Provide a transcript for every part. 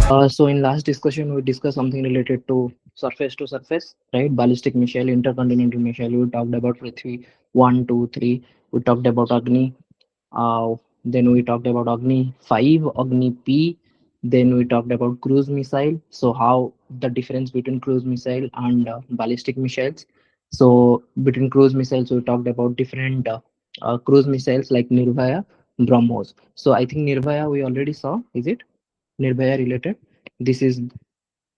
So in last discussion, we discussed something related to surface, right? Ballistic missile, intercontinental missile. We talked about Prithvi 1, 2, 3. We talked about Agni. Then we talked about Agni 5, Agni P. Then we talked about cruise missile. So how the difference between cruise missile and ballistic missiles. So between cruise missiles, we talked about different cruise missiles like Nirbhaya, BrahMos. So I think Nirbhaya we already saw. Is it Nirbhaya related? This is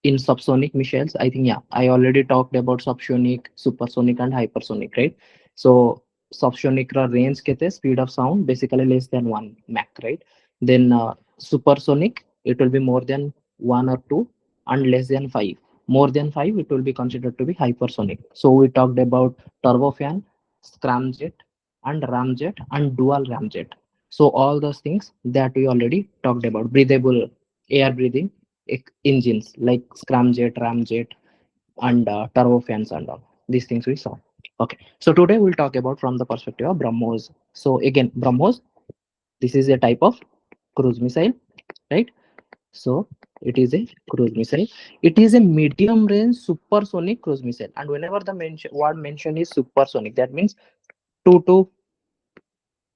in subsonic missiles. I think, yeah, I already talked about subsonic, supersonic, and hypersonic, right? So subsonic range kete speed of sound basically less than 1 Mach, right? Then supersonic, it will be more than 1 or 2, and less than 5. More than 5, it will be considered to be hypersonic. So we talked about turbofan, scramjet, and ramjet, and dual ramjet. So all those things that we already talked about, breathable air breathing engines like scramjet, ramjet, and turbofans and all. These things we saw. Okay, so today we'll talk about from the perspective of BrahMos. So again, BrahMos, this is a type of cruise missile, right? So it is a cruise missile. It is a medium range supersonic cruise missile. And whenever the word mention is supersonic, that means 2 to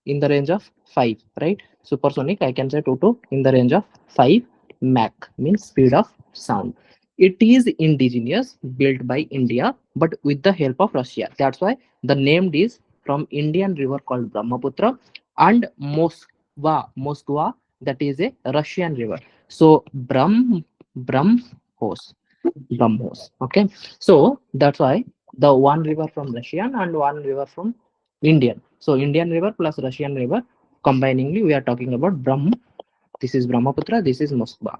in the range of 5, right? Supersonic, I can say 2 to in the range of 5 Mach, means speed of sound. It is indigenous, built by India, but with the help of Russia. That's why the name is from Indian river called Brahmaputra, and Moskva, that is a Russian river. So Brahmos, Brahmos. Okay, so that's why the one river from Russian and one river from Indian. So Indian river plus Russian river combiningly, we are talking about Brahm. This is Brahmaputra. This is Moskva.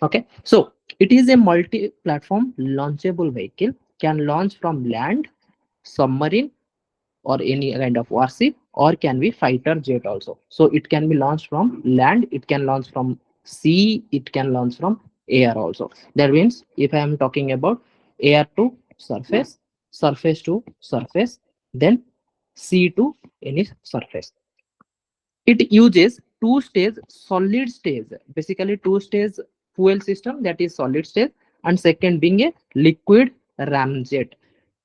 Okay, so it is a multi-platform launchable vehicle. Can launch from land, submarine, or any kind of warship, or can be fighter jet also. So it can be launched from land, it can launch from sea, it can launch from air also. That means if I am talking about air to surface, surface to surface, then sea to any surface. It uses two-stage solid stage, basically two-stage fuel system, that is solid stage, and second being a liquid ramjet.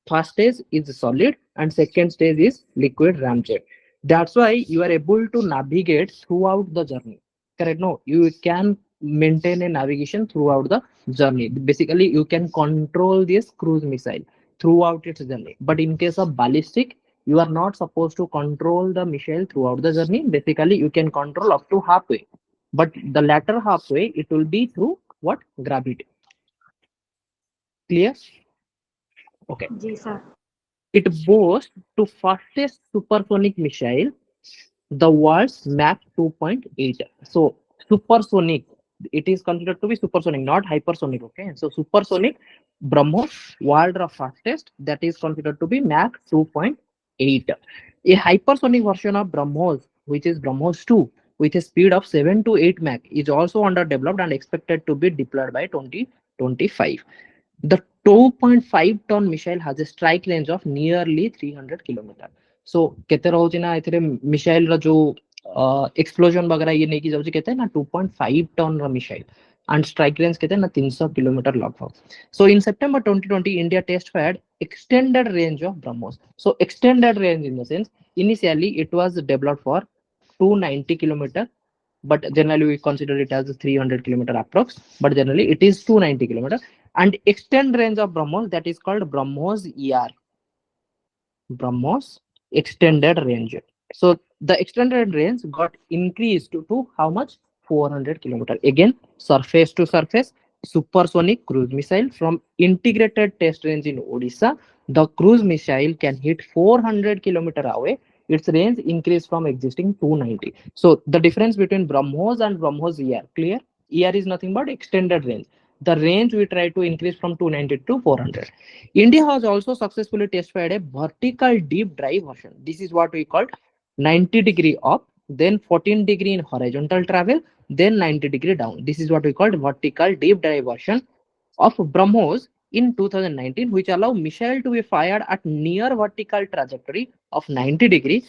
First stage is solid and second stage is liquid ramjet. That's why you are able to navigate throughout the journey. Correct? No, you can maintain a navigation throughout the journey. Basically, you can control this cruise missile throughout its journey. But in case of ballistic, you are not supposed to control the missile throughout the journey. Basically, you can control up to halfway, but the latter halfway it will be through what? Gravity. Clear? Okay. जी sir. It boasts to fastest supersonic missile, the world's Mach 2.8. So supersonic, it is considered to be supersonic, not hypersonic. Okay, so supersonic BrahMos, world fastest, that is considered to be Mach 2.8. A hypersonic version of BrahMos, which is BrahMos 2, with a speed of 7 to 8 Mach, is also under developed and expected to be deployed by 2025. The 2.5 ton missile has a strike range of nearly 300 kilometers. So केते रहुची ना एथिरे missile रो जो explosion वगैरह ये नेकी जाउची केते ना 2.5 टन रो मिसाइल and strike range केते ना 300 kilometer लगभग. So in September 2020 India test fired extended range of BrahMos. So extended range in the sense initially it was developed for 290 kilometer, but generally we consider it as 300 kilometer approx, but generally it is 290 kilometer. And extend range of BrahMos, that is called BrahMos ER, BrahMos extended range. So the extended range got increased to how much? 400 kilometer. Again, surface to surface, supersonic cruise missile from integrated test range in Odisha. The cruise missile can hit 400 kilometer away. Its range increased from existing 290. So the difference between BrahMos and BrahMos ER, clear? ER is nothing but extended range. The range we try to increase from 290 to 400. India has also successfully tested a vertical deep drive version. This is what we call 90-degree up, then 14-degree in horizontal travel, then 90-degree down. This is what we call vertical deep drive version of BrahMos in 2019, which allow missile to be fired at near vertical trajectory of 90-degree,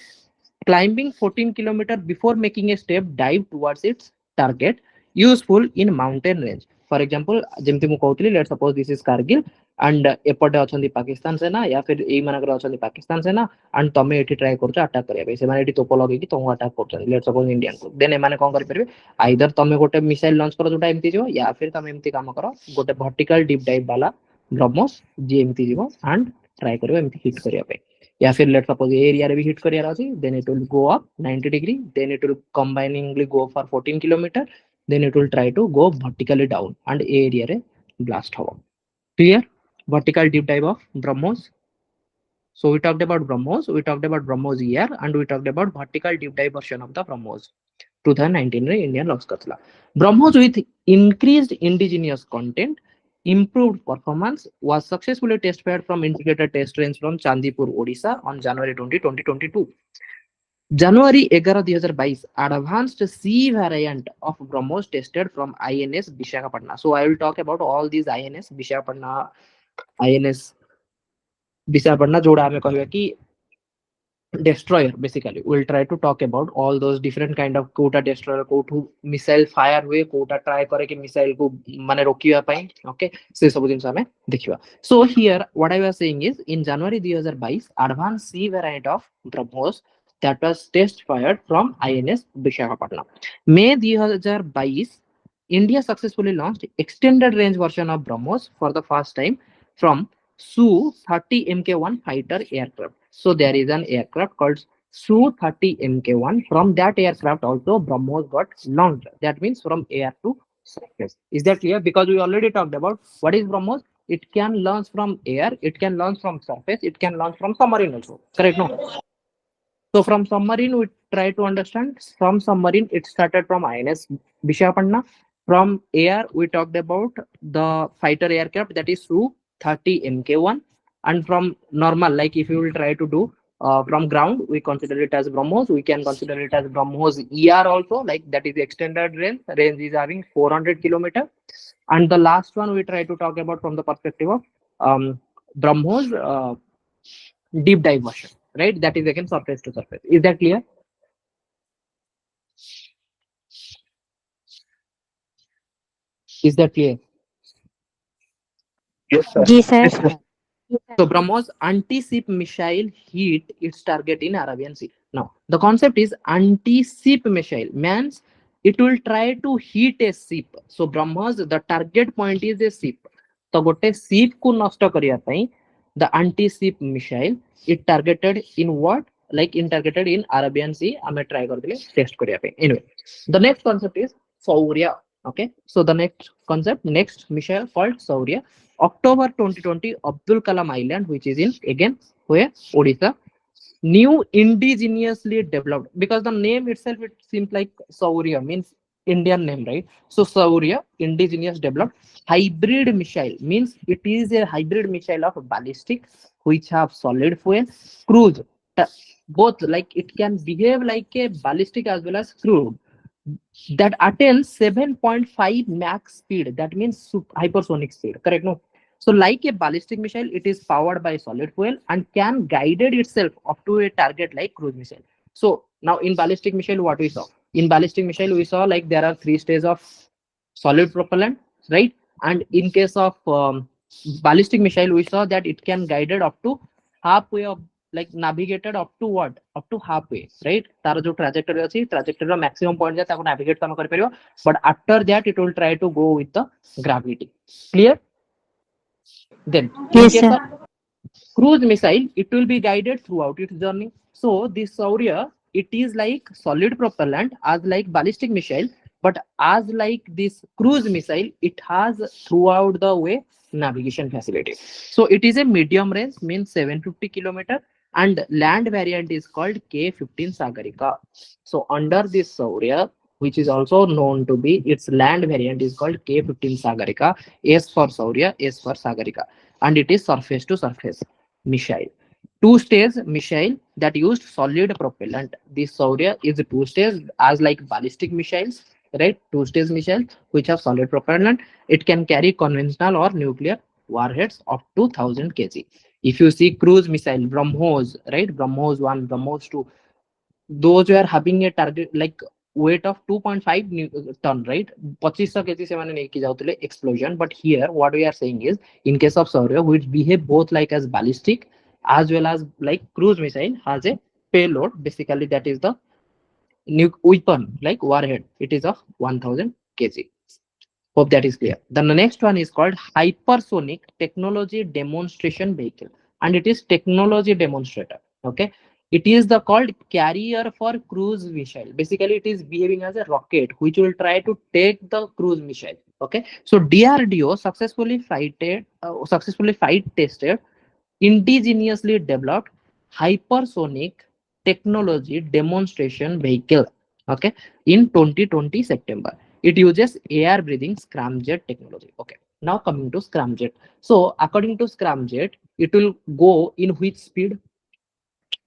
climbing 14 kilometers before making a step dive towards its target, useful in mountain range. For example जेमती मु कहउतली let suppose this is Kargil and एपटे अछंती पाकिस्तान सेना या फिर एई मानकर अछंती पाकिस्तान सेना एंड तमे एठी ट्राई करछ अटैक करिया पे से माने एठी तोप लगेकी तुम अटैक करछ लेट सपोज इंडियन को देन ए माने कोन करि परबे आइदर तमे गोटे मिसाइल लॉन्च करो जोटा एमती जो या फिर तमे एमती काम करो गोटे वर्टिकल डीप डाइव वाला ब्रह्मोस जे एमती जीवो एंड ट्राई करियो एमती हिट करिया पे या फिर लेट सपोज एरिया रे भी हिट करियार अछि then it will go up 90 degree then it will combiningly go for 14 kilometer then it will try to go vertically down and area रे blast habo clear vertical deep dive of brahmos so we talked about brahmos we talked about brahmos year and we talked about vertical deep dive version of the brahmos 2019 रे Indian launch करथला brahmos with increased indigenous content improved performance was successfully test fired from integrated test range from chandipur odisha on january 20 2022 January 11, 2022, advanced sea variant of BrahMos tested from INS Vishakhapatnam. So I will talk about all these INS Vishakhapatnam, INS Vishakhapatnam, जोड़ा हमें कहिबा कि destroyer basically we'll try to talk about all those different kind of Kota destroyer kothu missile fire हुए Kota try करे कि missile को माने रोकिया पाई okay से सब जिंस हमें देखिबा so here what I was saying is in January 2022 advanced sea variant of BrahMos that was test fired from INS Vishakhapatnam May 2022 India successfully launched extended range version of BrahMos for the first time from Su-30 Mk1 fighter aircraft. So there is an aircraft called Su-30 Mk1. From that aircraft also BrahMos got launched. That means from air to surface. Is that clear? Because we already talked about what is BrahMos. It can launch from air, it can launch from surface, it can launch from submarine also. Correct? No. So from submarine, we try to understand. From submarine, it started from INS Vishakhapatnam. From air, we talked about the fighter aircraft that is Su-30 Mk1. And from normal, like if you will try to do from ground, we consider it as BrahMos. We can consider it as BrahMos ER also, like that is extended range. Range is having 400 kilometer. And the last one we try to talk about from the perspective of BrahMos deep dive version, right? That is again surface to surface. Is that clear? Is that clear? Yes, sir. जी sir. Yes, sir. So BrahMos anti-ship missile hit its target in Arabian Sea. Now the concept is anti-ship missile means it will try to hit a ship. So BrahMos the target point is a ship. तो गोटे ship को नष्ट करिया पई the anti-ship missile it targeted in what like in targeted in Arabian Sea. हमें try कर दिले test करिया पे. Anyway, the next concept is Saurya. Okay, so the next concept, next missile called Saurya. October 2020, Abdul Kalam Island, which is in again where Odisha, new indigenously developed because the name itself it seems like Saurya means Indian name, right? So Saurya, indigenous developed hybrid missile means it is a hybrid missile of ballistic which have solid fuel, cruise, both like it can behave like a ballistic as well as cruise that attains 7.5 max speed. That means hypersonic speed. Correct? No. So, like a ballistic missile, it is powered by solid fuel and can guided itself up to a target like cruise missile. So now in ballistic missile, what we saw? In ballistic missile, we saw like there are three stages of solid propellant, right? And in case of ballistic missile, we saw that it can guided up to halfway of like navigated up to what up to halfway, right? तार जो trajectory अछि trajectory maximum point जाय ताको navigate तमे करि परियो, but after that it will try to go with the gravity. Clear? Then in Yes case sir. of cruise missile, it will be guided throughout its journey. So this Saurya, it is like solid propellant as like ballistic missile, but as like this cruise missile, it has throughout the way navigation facility. So it is a medium range, means 750 kilometer, and land variant is called K-15 Sagarika. So under this Saurya, which is also known to be its land variant is called K-15 Sagarika, S for Saurya, S for Sagarika, and it is surface to surface missile. Two-stage missile that used solid propellant. This Saurya is a two-stage as like ballistic missiles, right? Two-stage missile which have solid propellant. It can carry conventional or nuclear warheads up to 1000 kg. If you see cruise missile, BrahMos, right? BrahMos 1, BrahMos 2, those were having a target like weight of 2.5 ton, right? 2500 kg se mane neki jautile explosion. But here what we are saying is, in case of Saurya, which behave both like as ballistic as well as like cruise missile, has a payload. Basically that is the weapon, like warhead. It is of 1000 kg. Hope that is clear. Then the next one is called hypersonic technology demonstration vehicle, and it is technology demonstrator. Okay, it is the called carrier for cruise missile. Basically, it is behaving as a rocket which will try to take the cruise missile. Okay, so DRDO successfully fight tested indigenously developed hypersonic technology demonstration vehicle. Okay, in 2020 September. It uses air breathing scramjet technology. Okay, now coming to scramjet. So according to scramjet, it will go in which speed?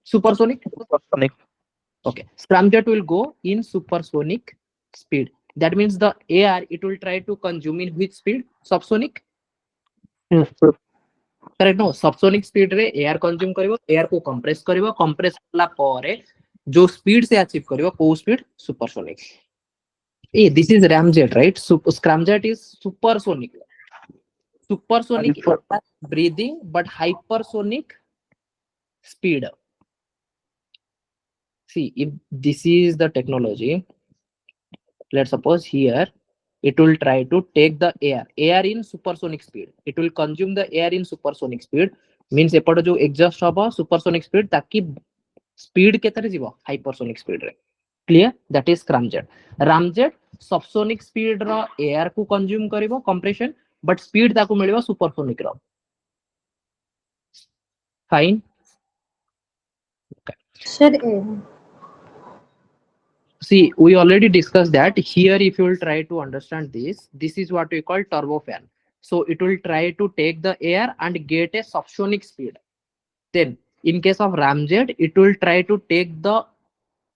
Supersonic. Supersonic. Okay, scramjet will go in supersonic speed. That means the air it will try to consume in which speed? Subsonic. Yes, sir. Correct. No, subsonic speed रे air consume करिवो, air को compress कला परे जो speed से achieve करिवो को speed? Supersonic. This is ramjet, right? Scramjet is supersonic. Supersonic Hyper, air breathing, but hypersonic speed. See, if this is the technology, let's suppose here it will try to take the air in supersonic speed. It will consume the air in supersonic speed. Means एपटे जो exhaust हबो supersonic speed ताकि speed केतरे जीवो hypersonic speed रे. Clear? That is scramjet. Ramjet subsonic speed row air को consume करिवो compression, but speed ताकू मिलिवो supersonic row. Fine. Okay. Sir, See, we already discussed that. Here, if you will try to understand this, this is what we call turbofan. So it will try to take the air and get a subsonic speed. Then, in case of ramjet, it will try to take the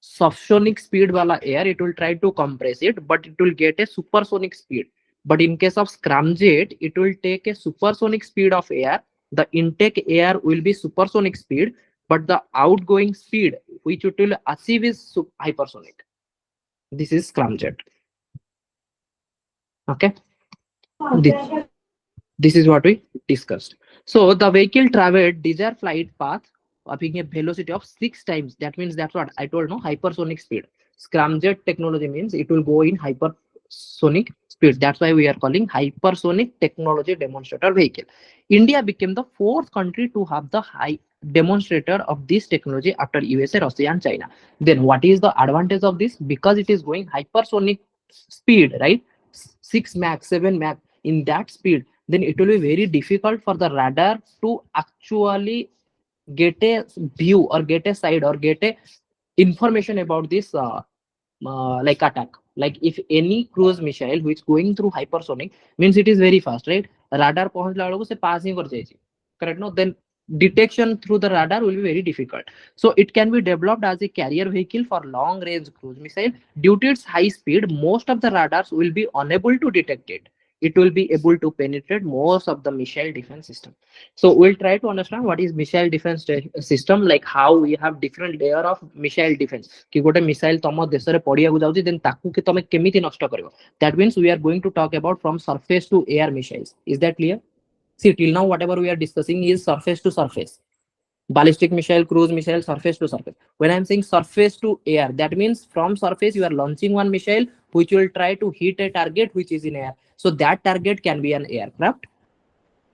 subsonic speed wala air. It will try to compress it, but it will get a supersonic speed. But in case of scramjet, it will take a supersonic speed of air. The intake air will be supersonic speed, but the outgoing speed which it will achieve is hypersonic. This is scramjet. Okay, this, this is what we discussed. So the vehicle traveled desired flight path having a velocity of 6 times. That means that's what I told, no, hypersonic speed. Scramjet technology means it will go in hypersonic speed. That's why we are calling hypersonic technology demonstrator vehicle. India became the fourth country to have the high demonstrator of this technology after USA, Russia, and China. Then what is the advantage of this? Because it is going hypersonic speed, right? 6 Mach, 7 Mach in that speed, then it will be very difficult for the radar to actually get a view or get a side or get a information about this like attack. Like if any cruise missile which going through hypersonic means it is very fast, right? Radar पहुंचला बेलको से पास ही कर जायछि. Correct, no? Then detection through the radar will be very difficult. So it can be developed as a carrier vehicle for long range cruise missile. Due to its high speed, most of the radars will be unable to detect it. It will be able to penetrate most of the missile defense system. So we'll try to understand what is missile defense system, like how we have different layer of missile defense. कि गोटे missile तम देश रे पड़िया को जाउची, then ताकू के तमे केमिति नष्ट करिवो. That means we are going to talk about from surface to air missiles. Is that clear? See, till now whatever we are discussing is surface to surface. Ballistic missile, cruise missile, surface to surface. When I'm saying surface to air, that means from surface you are launching one missile which will try to hit a target which is in air. So that target can be an aircraft.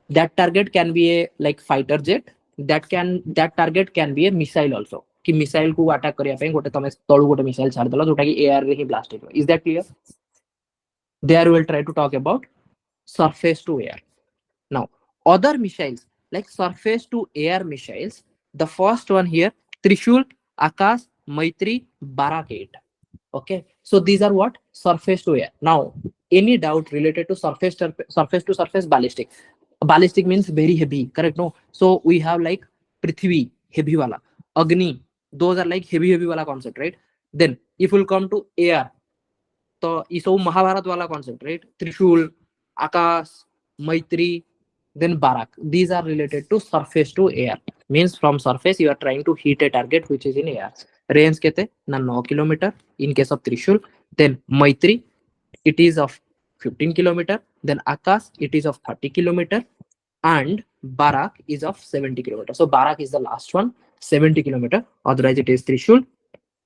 That target can be a like fighter jet. That target can be a missile also. कि missile को attack करिया पे गोटे तमे तळु गोटे missile छाड़ देलो जोटा कि air रे ही blast हेबो. Is that clear? There we will try to talk about surface to air. Now, other missiles like surface to air missiles, the first one here, Trishul, Akash, Maitri, Barak 8. Okay, so these are what? Surface to air. Now, any doubt related to surface to surface ballistic? Ballistic means very heavy, correct? No, so we have like Prithvi, heavy wala, Agni, those are like heavy wala concept, right? Then if we'll come to air, तो ये सब महाभारत वाला concept, right? Trishul, Akash, Maitri, then Barak. These are related to surface to air. Means from surface you are trying to hit a target which is in air. range kete na 9 kilometer in case of Trishul. Then Maitri, it is of 15 kilometer. Then Akash, it is of 30 kilometer, and Barak is of 70 kilometer. So Barak is the last one, 70 kilometer. Otherwise it is Trishul,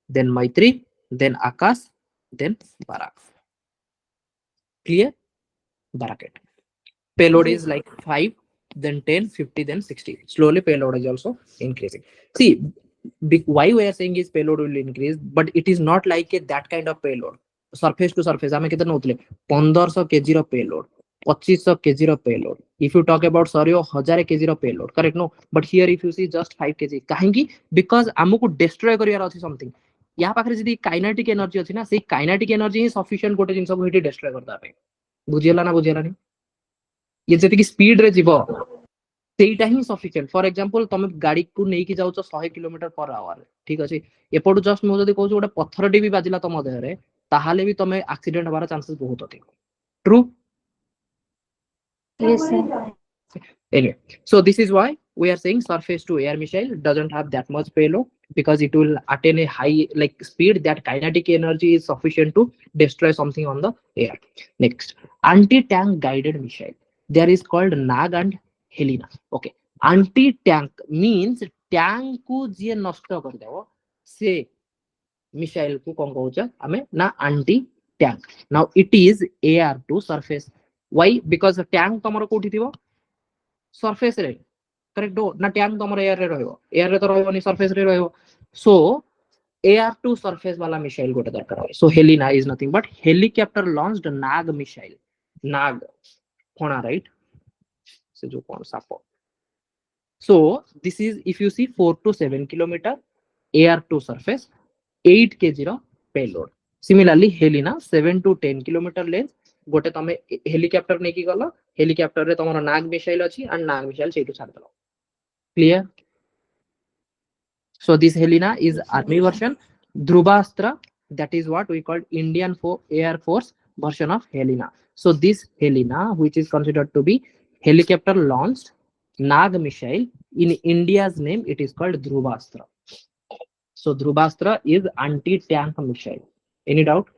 then Maitri, then Akash, then Barak. Clear? Baraket. Payload is like 5, then 10, 50, then 60. Slowly payload is also increasing. See, why we are saying is payload will increase, but it is not like that kind of payload. Surface to surface, I keତେ ନଉଥିଲେ 1500 kg ର payload, 2500 kg ର payload. If you talk about sorry 1000 kg ର payload, correct? No, but here if you see just 5 kg. କାହିଁକି? Because ଆମକୁ destroy କରିବାର ଅଛି something. या पाखरे जदी काइनेटिक एनर्जी अछि ना, सेही काइनेटिक एनर्जी ही सफिशिएंट गोटे जिंस को हिटी डिस्ट्रॉय करता पे. बुझियला ना बुझियलानी? ये जति की स्पीड रे जीवो ସେଇଟା ହିଁ ସଫିସିଏଣ୍ଟ. ଫର ଏକ୍ସାମ୍ପଲ ତମେ ଗାଡିକୁ ନେଇକି ଯାଉଛ 100 କିଲୋମିଟର पर आवर, ଠିକ ଅଛି. ଏପଟୁ ଜଷ୍ଟ ମୁଁ ଯଦି କହୁଛି ଗୋଟେ ପଥରଟି ବି ବାଜିଲା ତମ ଦେହରେ, ତାହେଲେ ବି ତମେ ଆକ୍ସିଡେଣ୍ଟ ହବାର ଚାନ୍ସେସ୍ ବହୁତ ଅଧିକ. True? Yes, sir. Anyway, so this is why we are saying surface to air missile doesn't have that much payload, because it will attain a high like speed that kinetic energy is sufficient to destroy something on the air. Next, anti-tank guided missile. There is called NAG and Helena. Okay, anti-tank means tank को जे नष्ट कर देवो से missile को कौन कहूचा हमें ना anti-tank. Now it is air to surface. Why? Because tank तमरो कोठी थिवो surface रे, correct do ना tank तमरो air रे रहइबो, air रे तो रहइबोनी surface रे रहइबो. So air to surface वाला missile गोटे दरकार है. So Helena is nothing but helicopter launched NAG missile. NAG कोना, right? से जो कौन सापो. So this is if you see 4 to 7 kilometer air to surface, 8 kg row payload. Similarly Helena 7 to 10 kilometer range. गोटे तमे helicopter नेकी गलो, helicopter रे तमरो नाग missile अछि एंड नाग मिसाइल सेटू छाड़ दलो. Clear? So this Helena is army version. Dhruvastra, that is what we called Indian Air Force version of Helena. So this Helena, which is considered to be helicopter launched Nag missile, in India's name it is called Dhruvastra. So Dhruvastra is anti-tank missile. Any doubt?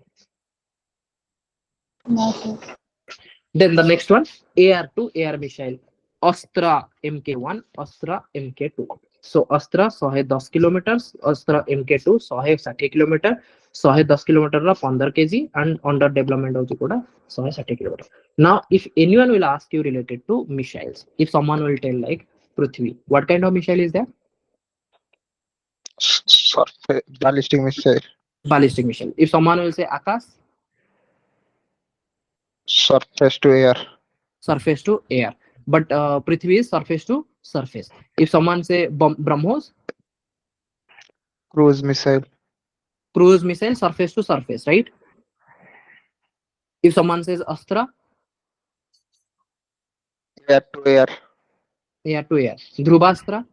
No, sir. Then the next one, air to air missile. Astra MK1, Astra MK2. So Astra 110 km, Astra MK2 160 km, 110 km रा 15 kg and under development होची कोडा 160 km. Now if anyone will ask you related to missiles, if someone will tell like Prithvi, what kind of missile is that? Surface ballistic missile. Ballistic missile. If someone will say Akash, Surface to air. surface to air. But Prithvi is surface to surface. If someone say BrahMos, Cruise missile. cruise missile, surface to surface, right? If someone says Astra, Air to air. air to air. Dhruvastra,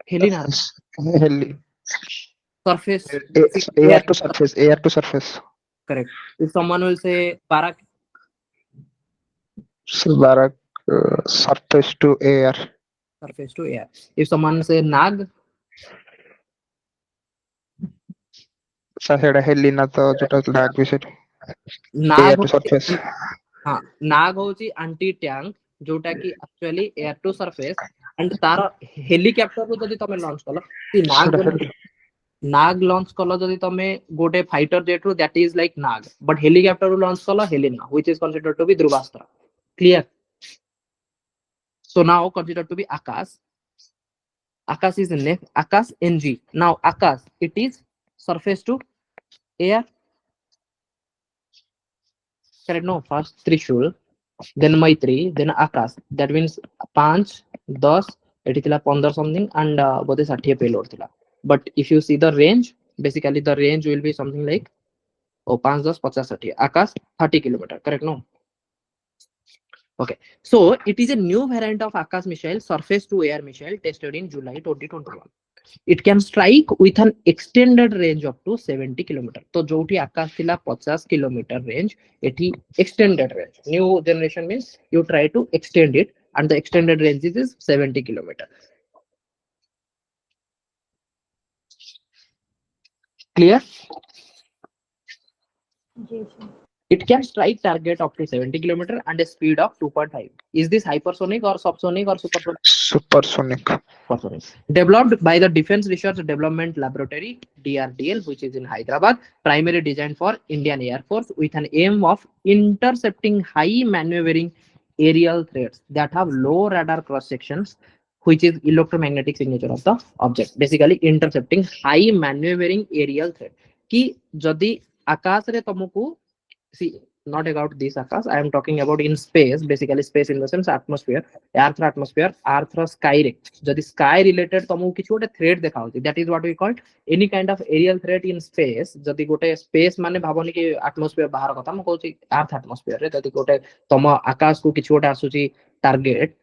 Helena, Heli. surface, Air to surface. Air to surface. correct. If someone will say Barak, Barak. Surface to air. surface to air. If someone say Nag, ସେଟା ହେଲିନା ତ ଯୋଉଟା ନାଗ missile. Nag Air to surface. हाँ, नाग होची anti tank जोटा की actually air to surface and तार helicopter को जदी तमे launch कलो, ती नाग launch कलो जदी तमे गोटे fighter jet रू, that is like Nag, but helicopter रू launch कलो Helena, which is considered to be Dhruvastra. Clear? So now considered to be Akash. Akash is next. Akash NG. Now Akash, it is surface to air. Correct? No, first Trishul, then Maitri, then Akash. That means 5, 10, it is 15 something and both 60 payload thila. But if you see the range, basically the range will be something like 5, 10, 50, 60. Akash 30 kilometer. Correct? No. Okay, so it is a new variant of Akash missile, surface to air missile, tested in July 2021. It can strike with an extended range up to 70 km. तो जोठी Akash थिला 50 km range, एठी extended range. New generation means you try to extend it and the extended range is 70 kilometer. Clear? Ji sir. It can strike target up to 70 kilometer and a speed of 2.5. Is this hypersonic or subsonic or supersonic? Supersonic. Supersonic. Developed by the Defense Research Development Laboratory (DRDL), which is in Hyderabad, primarily designed for Indian Air Force with an aim of intercepting high maneuvering aerial threats that have low radar cross sections, which is electromagnetic signature of the object. Basically, intercepting high maneuvering aerial threat. कि जदि आकाश रे तुमको see, not about this Akash. I am talking about in space, basically space in the sense atmosphere, earth sky re. Jadi sky related तमु किछ गोटे threat देखा होती. That is what we call any kind of aerial threat in space. जदि गोटे space माने भावनी कि atmosphere बाहर कथा म कहूची earth atmosphere रे जदि गोटे तम आकाश को किछ गोटे आसुची target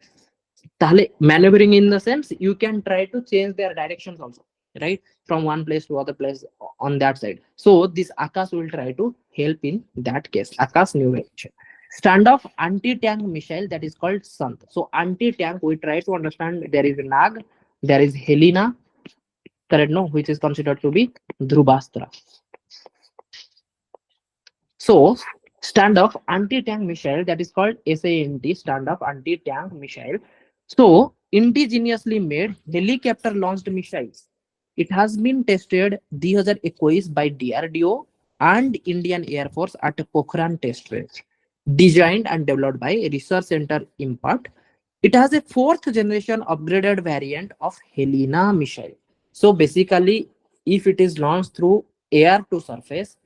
ताहले maneuvering in the sense you can try to change their directions also, right, from one place to other place on that side. So this Akash will try to help in that case. Akash new invention. Standoff anti-tank missile that is called Sant. So anti-tank, we try to understand there is Nag, there is Helena, correct, no, which is considered to be Dhruvastra. So standoff anti-tank missile that is called SANT, standoff anti-tank missile. So indigenously made helicopter launched missiles. It has been tested 2021 by DRDO and Indian Air Force at Pokhran test range. Designed and developed by Research Center Impact. It has a fourth generation upgraded variant of Helena missile. So basically, if it is launched through air to surface,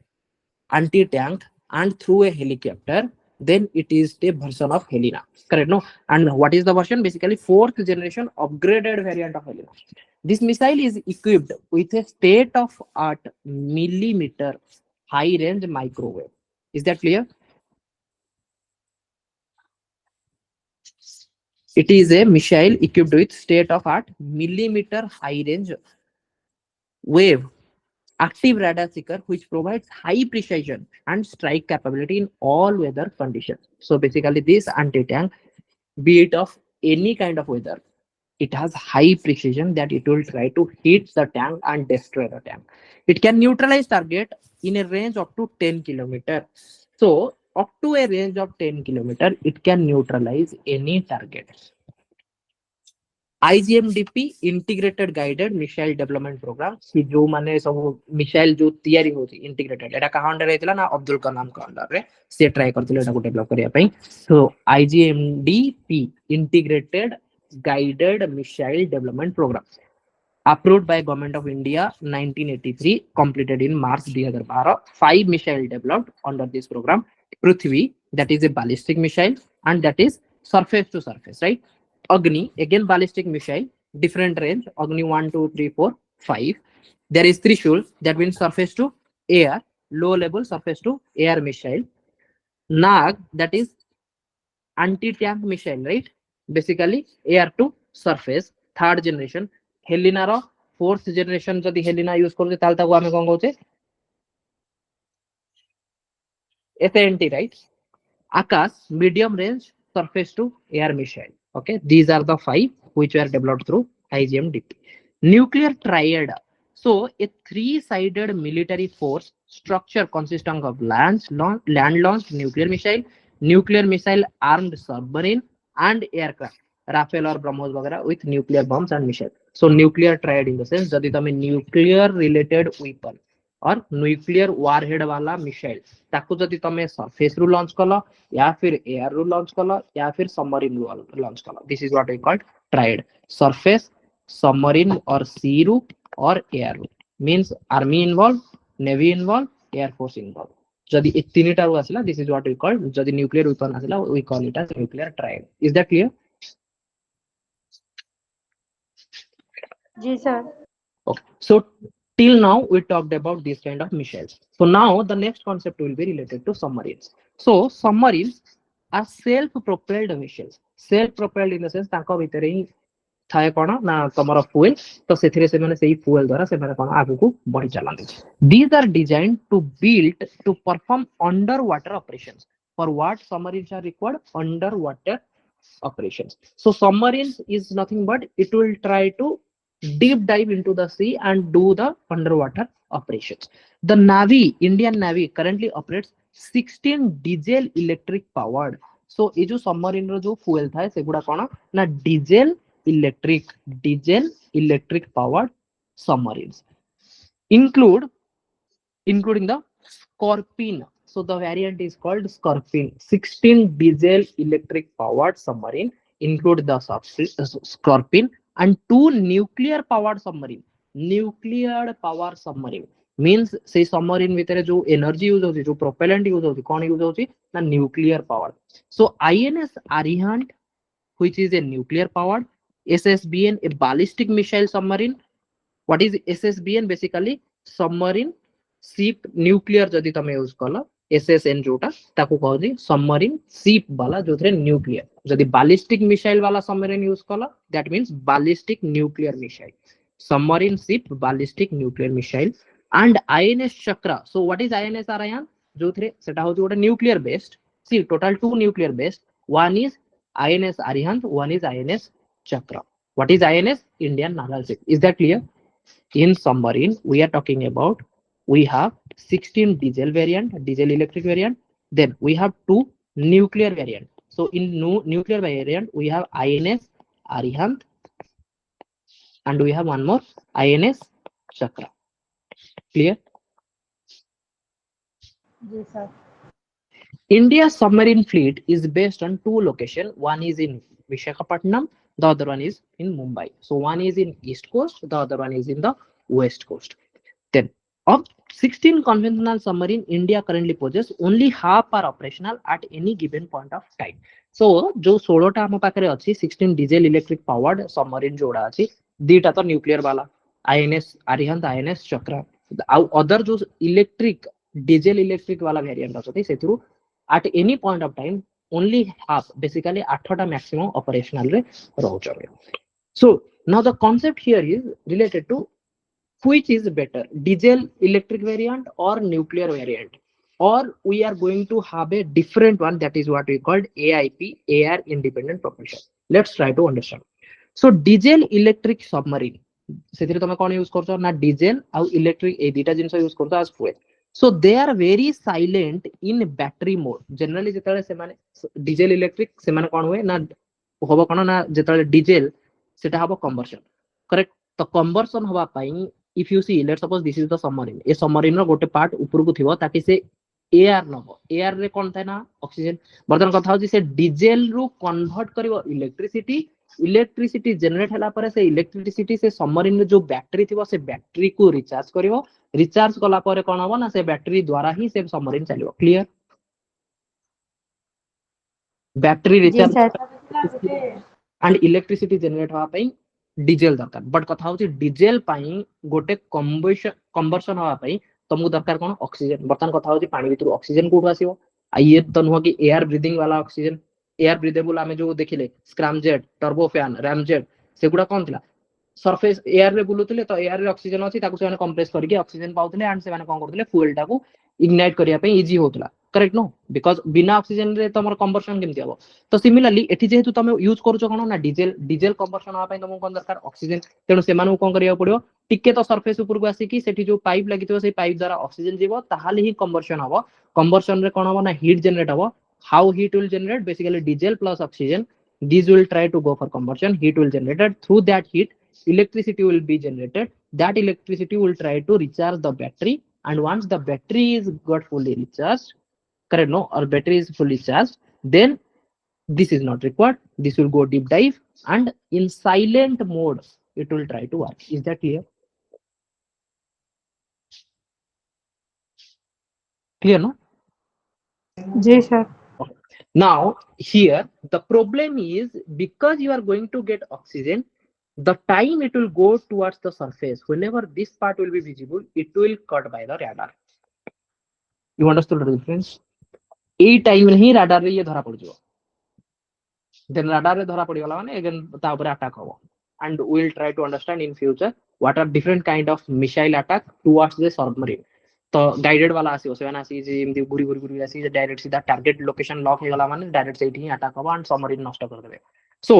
anti-tank and through a helicopter, then it is a version of Helena. Correct? No? And what is the version? Basically, fourth generation upgraded variant of Helena. This missile is equipped with a state-of-art millimeter high-range microwave. Is that clear? It is a missile equipped with state-of-art millimeter high-range wave active radar seeker which provides high precision and strike capability in all weather conditions. So basically this anti-tank, be it of any kind of weather, it has high precision that it will try to hit the tank and destroy the tank. It can neutralize target in a range up to 10 kilometer. So up to a range of 10 kilometer, it can neutralize any target. IGMDP integrated guided missile development programme कि जो माने सब missile जो तैयारी होची integrated एटा का under रहतला ना अब्दुल कलाम का अंडर रे से ट्राई करथिले एटा को डेवलप करिया पई. So IGMDP integrated guided missile development programme approved by Government of India 1983, completed in March 2012. 5 missiles developed under this program. Prithvi, that is a ballistic missile, and that is surface to surface, right? Agni, again ballistic missile, different range. Agni 1, 2, 3, 4, 5. There is Trishul, that means surface to air, low level surface to air missile. Nag, that is anti-tank missile, right? Basically air to surface, third generation. Helena ro fourth generation जदि Helena use करूचे ताल ताको आमे कोन कहूचे SANT, right? Akash, medium range surface to air missile. Okay, these are the 5 which were developed through IGMDP. Nuclear triad. So a three-sided military force structure consisting of land-launched nuclear missile armed submarine, and aircraft, Rafale or BrahMos वगैरह with nuclear bombs and missile. So nuclear triad in the sense जदि तमे nuclear related weapon और nuclear warhead वाला missile ताकू जदि तमे surface रु launch कलो या फिर एयर रु लॉन्च कलो या फिर सबमरीन रु लॉन्च कलो, this is what we called triad. Surface, submarine और सी रु और एयर रु means army involve, navy involve, air force involve. जदि ए तीनटा रु आसिला this is what we called, जदि न्यूक्लियर वेपन आसिला we call it as nuclear triad. Is that clear? जी sir. Okay. So till now we talked about this kind of missiles. So now the next concept will be related to submarines. So submarines are self-propelled missiles. Self-propelled in the sense तांको भितरे ही थाए कोन ना तमरो fuel तो सेथिरे से माने सेही fuel द्वारा से माने कोन आगु को बढ़ी चलांती. These are designed to build to perform underwater operations. For what submarines are required? Underwater operations. So submarines is nothing but it will try to deep dive into the sea and do the underwater operations. The Navy, Indian Navy currently operates 16 diesel electric powered. So ये जो submarine रो जो fuel था सेगुड़ा कौन ना diesel electric powered submarines include including the Scorpion. So the variant is called Scorpion. 16 diesel electric powered submarine include the Scorpion and two nuclear powered submarine. Nuclear power submarine means say submarine ଭିତରେ जो energy use होती जो propellant use होती कौन use होती ना nuclear power. So INS Arihant which is a nuclear powered, SSBN a ballistic missile submarine. What is SSBN? Basically submarine ship nuclear जदि तमे यूज कल SSN जोटा ताको कहजी submarine ship वाला जोथरे nuclear जदि ballistic missile वाला submarine यूज कल that means ballistic nuclear missile. Submarine ship ballistic nuclear missile and INS Chakra. So what is INS Aryan? जोथरे सेटा होची गोटे nuclear based. See total two nuclear based. One is INS Arihant, one is INS Chakra. What is INS? Indian Naval Ship. Is that clear? In submarine we are talking about we have 16 diesel variant, diesel electric variant, then we have two nuclear variant. So in nuclear variant we have INS Arihant and we have one more INS Chakra. Clear? Yes, sir. India's submarine fleet is based on two locations. One is in Visakhapatnam, the other one is in Mumbai. So one is in East Coast, the other one is in the West Coast. Then of 16 conventional submarine, India currently possesses only half are operational at any given point of time. So जो 16 टा हम पाखरे अछि 16 diesel electric powered submarine जोड़ा अछि दीटा तो nuclear वाला INS Arihant INS Chakra ଆଉ other जो electric diesel electric वाला variant अछि सेथुरु at any point of time only half basically 8 टा maximum operational रे रहउछबे. So now the concept here is related to which is better, diesel electric variant or nuclear variant, or we are going to have a different one, that is what we called AIP, air independent propulsion. Let's try to understand. So diesel electric submarine ସେଥିରେ ତମେ କଣ use କରୁଛ ନା diesel ଆଉ electric ଏ ଦିଟା ଜିନିଷ use କରୁଛ as fuel. So they are very silent in battery mode. Generally ଯେତେବେଳେ ସେମାନେ diesel electric ସେମାନେ କଣ ହୁଏ ନା ହବ କଣ ନା ଯେତେବେଳେ diesel ସେଟା ହବ combustion, correct? ତ combustion ହବା ପାଇଁ if you see let's suppose this is the submarine, A submarine ର ଗୋଟେ part ଉପରକୁ ଥିବ ताकि से एआर नब एआर रे कोन थाय ना ऑक्सीजन. बर्तन कथा होची से डीजल रु कन्वर्ट करिवो इलेक्ट्रिसिटी, इलेक्ट्रिसिटी जनरेट हला पर से इलेक्ट्रिसिटी से सबमरीन रे जो बैटरी थिवो से बैटरी को रिचार्ज करिवो, रिचार्ज कला पर कोन हबो ना से बैटरी द्वारा ही से सबमरीन चलिवो. क्लियर? बैटरी जी recharge sir. And electricity generate हवा पई डीजल दरकार. बट कथा होची डीजल पई गोटे कंबर्शन हवा पई तुमको दरकार कोन ऑक्सीजन. बर्तन कथा होची पानी भीतर ऑक्सीजन कोठो आसीबो आ ये तो नुह कि एयर ब्रीदिंग वाला ऑक्सीजन. एयर ब्रीदेबल आमे जो देखिले scramjet, turbofan, ramjet सेगुडा कोन थिला सरफेस एयर रे बुलुतले तो एयर रे ऑक्सीजन अछि ताकू से माने कंप्रेस करके ऑक्सीजन पाउतले एंड से माने कोन करतले फ्यूल टाकू इग्नाइट करिया पे इजी होतला. Correct no? बिकॉज बिना ऑक्सीजन रे तमर कंबर्शन केमति हबो. तो सिमिलरली एठी जेहेतु तमे यूज करूछो कोन ना डीजल, डीजल कंबर्शन हवा पे तमको कोन दरकार ऑक्सीजन. तेनु से मानु कोन करिया पड़ियो टिके तो सरफेस ऊपर को आसी कि सेठी जो पाइप लागितो से पाइप द्वारा ऑक्सीजन जीवो ताहाले ही कंबर्शन हबो. कंबर्शन रे कोन हबो ना हीट जनरेट हबो. How heat will generate? Basically diesel plus oxygen, these will try to go for combustion. Heat will generated through that heat, electricity will be generated. That electricity will try to recharge the battery, and once the battery is got fully recharged, correct no, or battery is fully charged, then this is not required, this will go deep dive and in silent mode it will try to work. Is that clear? Clear no? जी sir. Now here the problem is because you are going to get oxygen, the time it will go towards the surface, whenever this part will be visible, it will cut by the radar. You understood the difference? এই time রে হি radar রে ইয়ে ধরা পড়িଯିବ. Then radar रे धरा पड़ीगला माने again ता ऊपर अटैक हबो. And we will try to understand in future what are different kind of missile attack towards the submarine. तो गाइडेड वाला आसी सेवन आसी जे एमती घुरी घुरी घुरी आसी जे डायरेक्ट सीधा टारगेट लोकेशन लॉक हे गला माने डायरेक्ट सेठी ही अटैक हबो एंड सबमरीन नष्ट कर देबे सो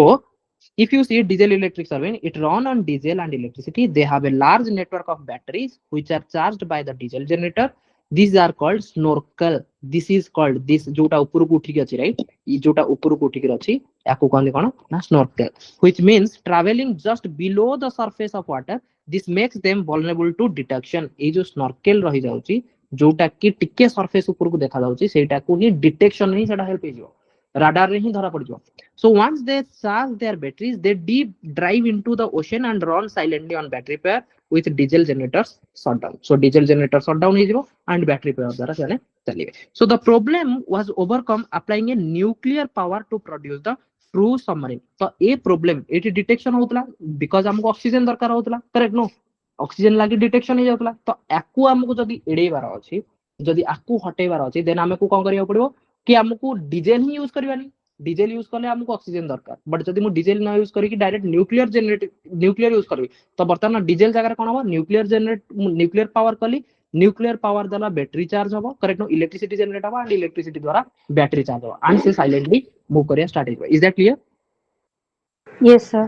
if you see diesel electric submarine, it run on diesel and electricity. They have a large network of batteries which are charged by the diesel generator. These are called snorkel. This is called this जोटा ऊपर को उठी अछि right ई जोटा ऊपर को उठी अछि याको कहंदी कोन ना snorkel which means traveling just below the surface of water. This makes them vulnerable to detection. ए जो snorkel रही जाउची जोटा कि टिके सरफेस ऊपर को देखा जाउची सेटा को ही डिटेक्शन नहीं सेटा हेल्प हेजियो radar रे ही धरा पड़ जाओ so once they charge their batteries they deep drive into the ocean and run silently on battery pair with diesel generators shutdown so diesel generator shutdown ହେଇଯିବ and battery pair द्वारा चले चलिए so the problem was overcome applying a nuclear power to produce the true submarine तो ए problem eighty detection होतला because हमको oxygen दरकार होतला correct no oxygen लागि डिटेक्शन हे जातला तो याकू हमको जदी एडेबार अछि जदी आकू हटेबार अछि देन हमको कोन करिया पड़िबो कि हमको डीजल ही यूज करबानी डीजल यूज करले हमको ऑक्सीजन दरकार बट जदी मु डीजल न यूज करी कि डायरेक्ट न्यूक्लियर यूज करबी तो वर्तमान डीजल जगह कोन हो न्यूक्लियर पावर कली न्यूक्लियर पावर द्वारा बैटरी चार्ज हो करेक्ट नो इलेक्ट्रिसिटी जनरेट हो एंड इलेक्ट्रिसिटी द्वारा बैटरी चार्ज हो एंड से साइलेंटली मूव करिया स्टार्ट हो is that clear Yes, sir.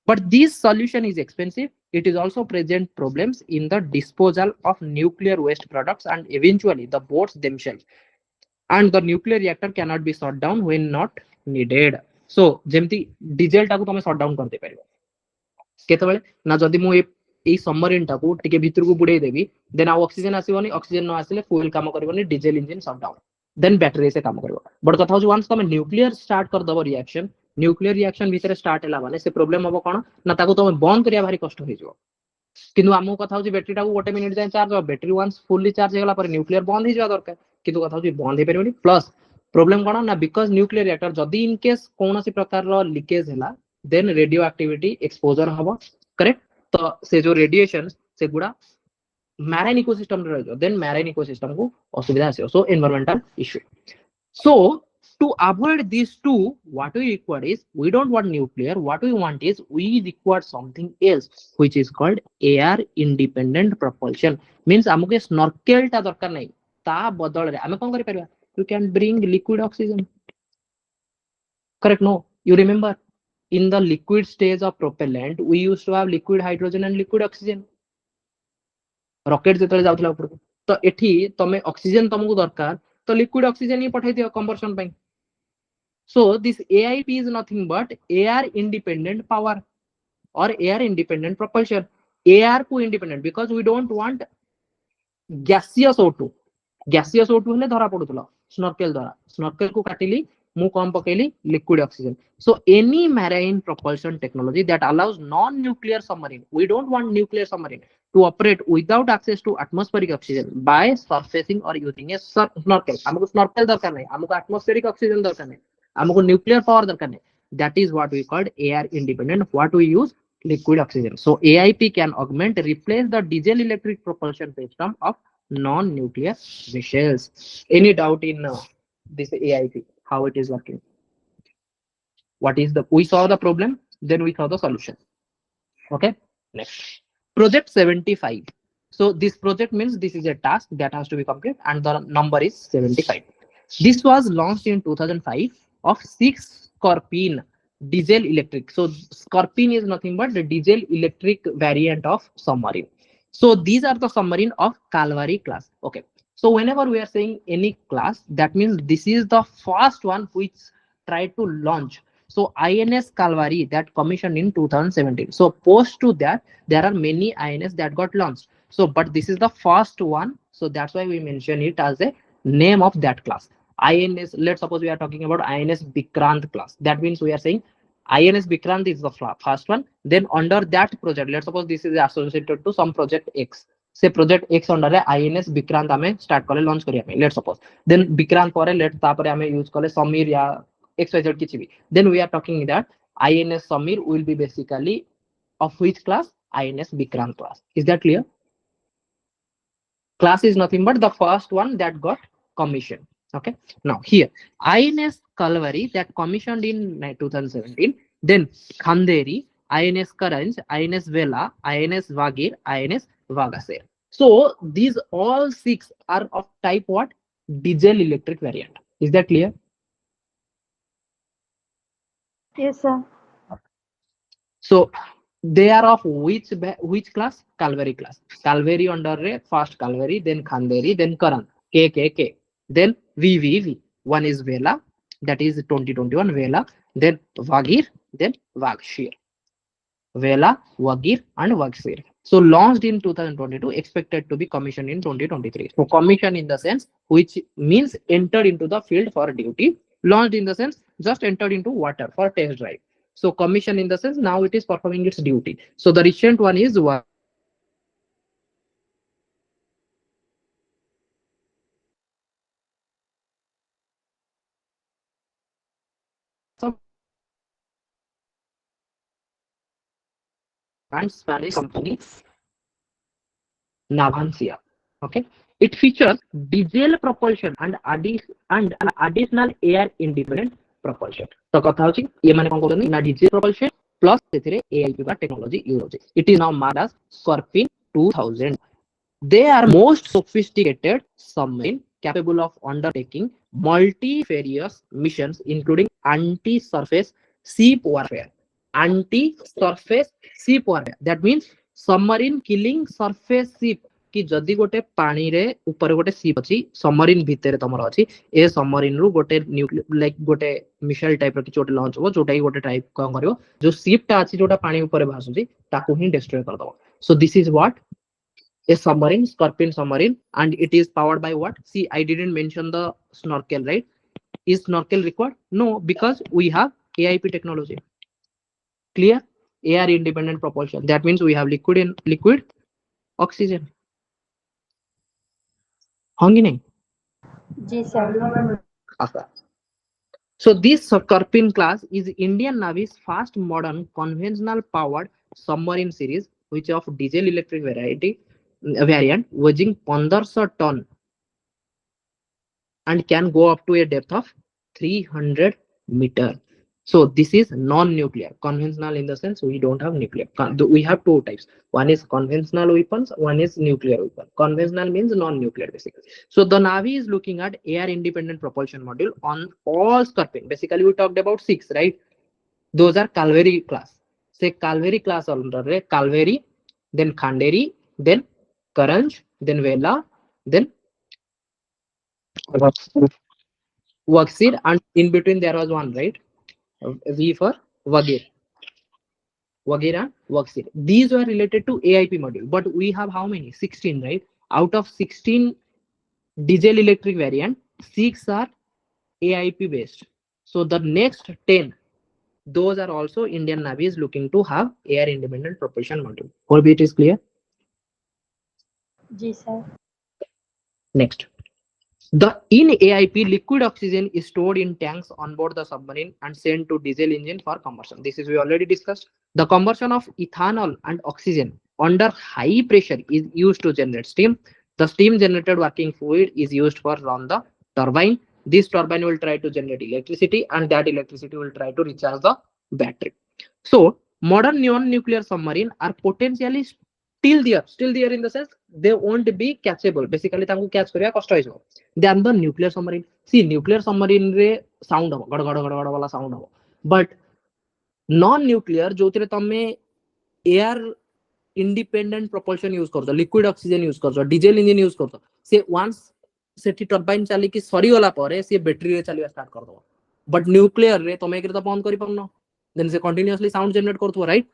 but this solution is expensive it is also present problems in the disposal of nuclear waste products and eventually the boats themselves and the nuclear reactor cannot be shut down when not needed so जेमती diesel टाकू तमे shut down करते परिबो केतबेले ना जदी मु ए submarine टाकू टिके भीतर को बुडे देबी देन आ ऑक्सीजन आसीबोनी ऑक्सीजन न आसीले फ्यूल काम करबोनी diesel engine shut down then battery से काम करबो बट कथा हो वंस तमे न्यूक्लियर स्टार्ट कर दबो रिएक्शन न्यूक्लियर रिएक्शन भीतर स्टार्ट हैला माने से प्रॉब्लम हो कोन ना ताकू तमे बंद करिया भारी कष्ट हो जिवो किंतु आमको कथा हो बैटरी टाकू गोटे मिनिट जाय चार्ज हो बैटरी वंस फुल्ली चार्ज हेला पर न्यूक्लियर बंद हो जावा दरकार किंतु कथा हो बंद हे परिबोनी प्लस प्रॉब्लम कोन ना बिकॉज़ न्यूक्लियर रिएक्टर जदी इन केस कोनोसी प्रकार रो लीकेज हैला देन रेडियो एक्टिविटी एक्सपोजर हबो करेक्ट तो से जो रेडिएशन से गुडा मैराइन इकोसिस्टम रे रहियो देन मैराइन इकोसिस्टम को असुविधा आसे सो environmental issue so to avoid these two what we require is we don't want nuclear what we want is we require something else which is called air independent propulsion means हमके snorkel ता दरकार नहीं ता बदल रे हमें कोन करि परबा you can bring liquid oxygen correct no you remember in the liquid stage of propellant we used to have liquid hydrogen and liquid oxygen rocket जेतले जाउथला ऊपर तो एठी तमे ऑक्सीजन तमको दरकार तो लिक्विड ऑक्सीजन ही पठाई दियो कंबर्शन ପାଇଁ so this AIP is nothing but air independent power or air independent propulsion air को independent because we don't want gaseous O2 gaseous O2 हेले धरा पडुतला स्नॉर्केल द्वारा स्नॉर्केल को काटिली मु कम पकेली liquid oxygen so any marine propulsion technology that allows non nuclear submarine we don't want nuclear submarine to operate without access to atmospheric oxygen by surfacing or using a snorkel हमको snorkel दरकार नहीं हमको atmospheric oxygen दरकार नहीं हमको nuclear power दरकार नहीं that is what we called air independent what we use liquid oxygen so AIP can augment replace the diesel electric propulsion system of non nuclear vessels any doubt in this AIP how it is working what is the we saw the problem then we saw the solution okay next project 75 so this project means this is a task that has to be complete and the number is 75 this was launched in 2005 of 6 scorpion diesel electric so scorpion is nothing but the diesel electric variant of submarine so these are the submarine of Calvary class okay so whenever we are saying any class that means this is the first one which tried to launch so INS Calvary that commissioned in 2017 so post to that there are many INS that got launched so but this is the first one so that's why we mention it as a name of that class INS let's suppose we are talking about INS Vikrant class that means we are saying INS Vikrant is the first one then under that project let's suppose this is associated to some project X से project x under रे INS Vikrant हमें start करले launch करिया पे let's suppose then Vikrant पर late तापर हमें use करले समीर या XYZ किछि भी then we are talking that INS Sameer will be basically of which class INS Vikrant class is that clear class is nothing but the first one that got commissioned okay now here INS Calvary that commissioned in 2017 then Khanderi INS Karanj INS Vela INS Vagir INS Vagasir So these all six are of type what? Diesel electric variant. Is that clear? Yes, sir. So they are of which class? Calvary class. Calvary under first Calvary, then Khanderi, then Karan. KKK. Then VVV. One is Vela, that is 2021 Vela. Then Vagir, then Vagshir. Vela, Wagir, and Vagsir. So launched in 2022, expected to be commissioned in 2023. So commission in the sense which means entered into the field for duty. Launched in the sense just entered into water for test drive. So commission in the sense now it is performing its duty. So the recent one is and Spanish company Navancia. Okay, it features diesel propulsion and and an additional air independent propulsion. So କଥା ହଉଛି ଇଏ ମାନେ କଣ କରୁଛନ୍ତି ନା diesel propulsion plus ସେଥିରେ AIP ବା technology use ହଉଛି. It is now marked as Scorpion 2000. They are most sophisticated submarine capable of undertaking multifarious missions, including anti-surface ship warfare. Anti-surface ship warfare. That means submarine killing surface ship. कि जदि गोटे पानी रे ऊपर गोटे ship अछि submarine भितर तमर अछि ए सबमरीन रु गोटे लाइक गोटे मिसाइल टाइप रो किछ गोटे लॉन्च हो जोटा गोटे टाइप कोन करियो जो शिप टा अछि जोटा पानी ऊपर भासुची ताकू ही डिस्ट्रॉय कर दबो. So this is what a submarine, Scorpion submarine, and it is powered by what? See, I didn't mention the snorkel, right? Is snorkel required? No, because we have AIP technology. Clear? Air independent propulsion. That means we have liquid oxygen. होंगी नहीं? जी sir. Okay. So this Scorpion class is Indian Navy's first modern conventional powered submarine series, which of diesel electric variant weighing 1500 ton and can go up to a depth of 300 meter. So this is non-nuclear. Conventional in the sense we don't have nuclear. We have two types. One is conventional weapons, one is nuclear weapon. Conventional means non-nuclear basically. So the Navy is looking at air independent propulsion module on all Scorpion. Basically we talked about six, right? Those are Calvary class. Say Calvary class under Calvary, then Khanderi, then Karanj, then Vela, then Vaxir, and in between there was one, right? V for Vagir. Vagir and Vaxir. These were related to AIP module, but we have how many? 16, right? Out of 16 diesel electric variant, 6 are AIP based. So the next 10, those are also Indian Navy is looking to have air independent propulsion module. Hope it is clear. जी sir. Next. The in AIP liquid oxygen is stored in tanks on board the submarine and sent to diesel engine for combustion. This is we already discussed. The combustion of ethanol and oxygen under high pressure is used to generate steam. The steam generated working fluid is used for run the turbine. This turbine will try to generate electricity and that electricity will try to recharge the battery. So modern non-nuclear submarine are potentially still there in the sense they won't be catchable. Basically ତାଙ୍କୁ catch କରିବା କଷ୍ଟ ହେଇଯିବ than the nuclear submarine. See, nuclear submarine ରେ sound ହବ ଗଡ ଗଡ ଗଡ ଗଡ वाला sound ହବ, but non-nuclear ଯୋଉଥିରେ ତମେ air independent propulsion यूज करଛ, liquid oxygen यूज करଛ, diesel engine यूज करଛ, ସେ once ସେଠି ଟର୍ବାଇନ ଚାଲିକି ସରିଗଲା ପରେ ସେ ବ୍ୟାଟେରୀରେ ଚାଲିବା ଷ୍ଟାର୍ଟ କରିଦବ. ବଟ୍ ନ୍ୟୁକ୍ଲିୟର ରେ ତମେ ଏକରେ ତ ବନ୍ଦ କରିପାରୁନ, ଦେନ୍ ସେ କଣ୍ଟିନ୍ୟୁଅସଲି ସାଉଣ୍ଡ ଜେନେରେଟ୍ କରୁଥିବ, right?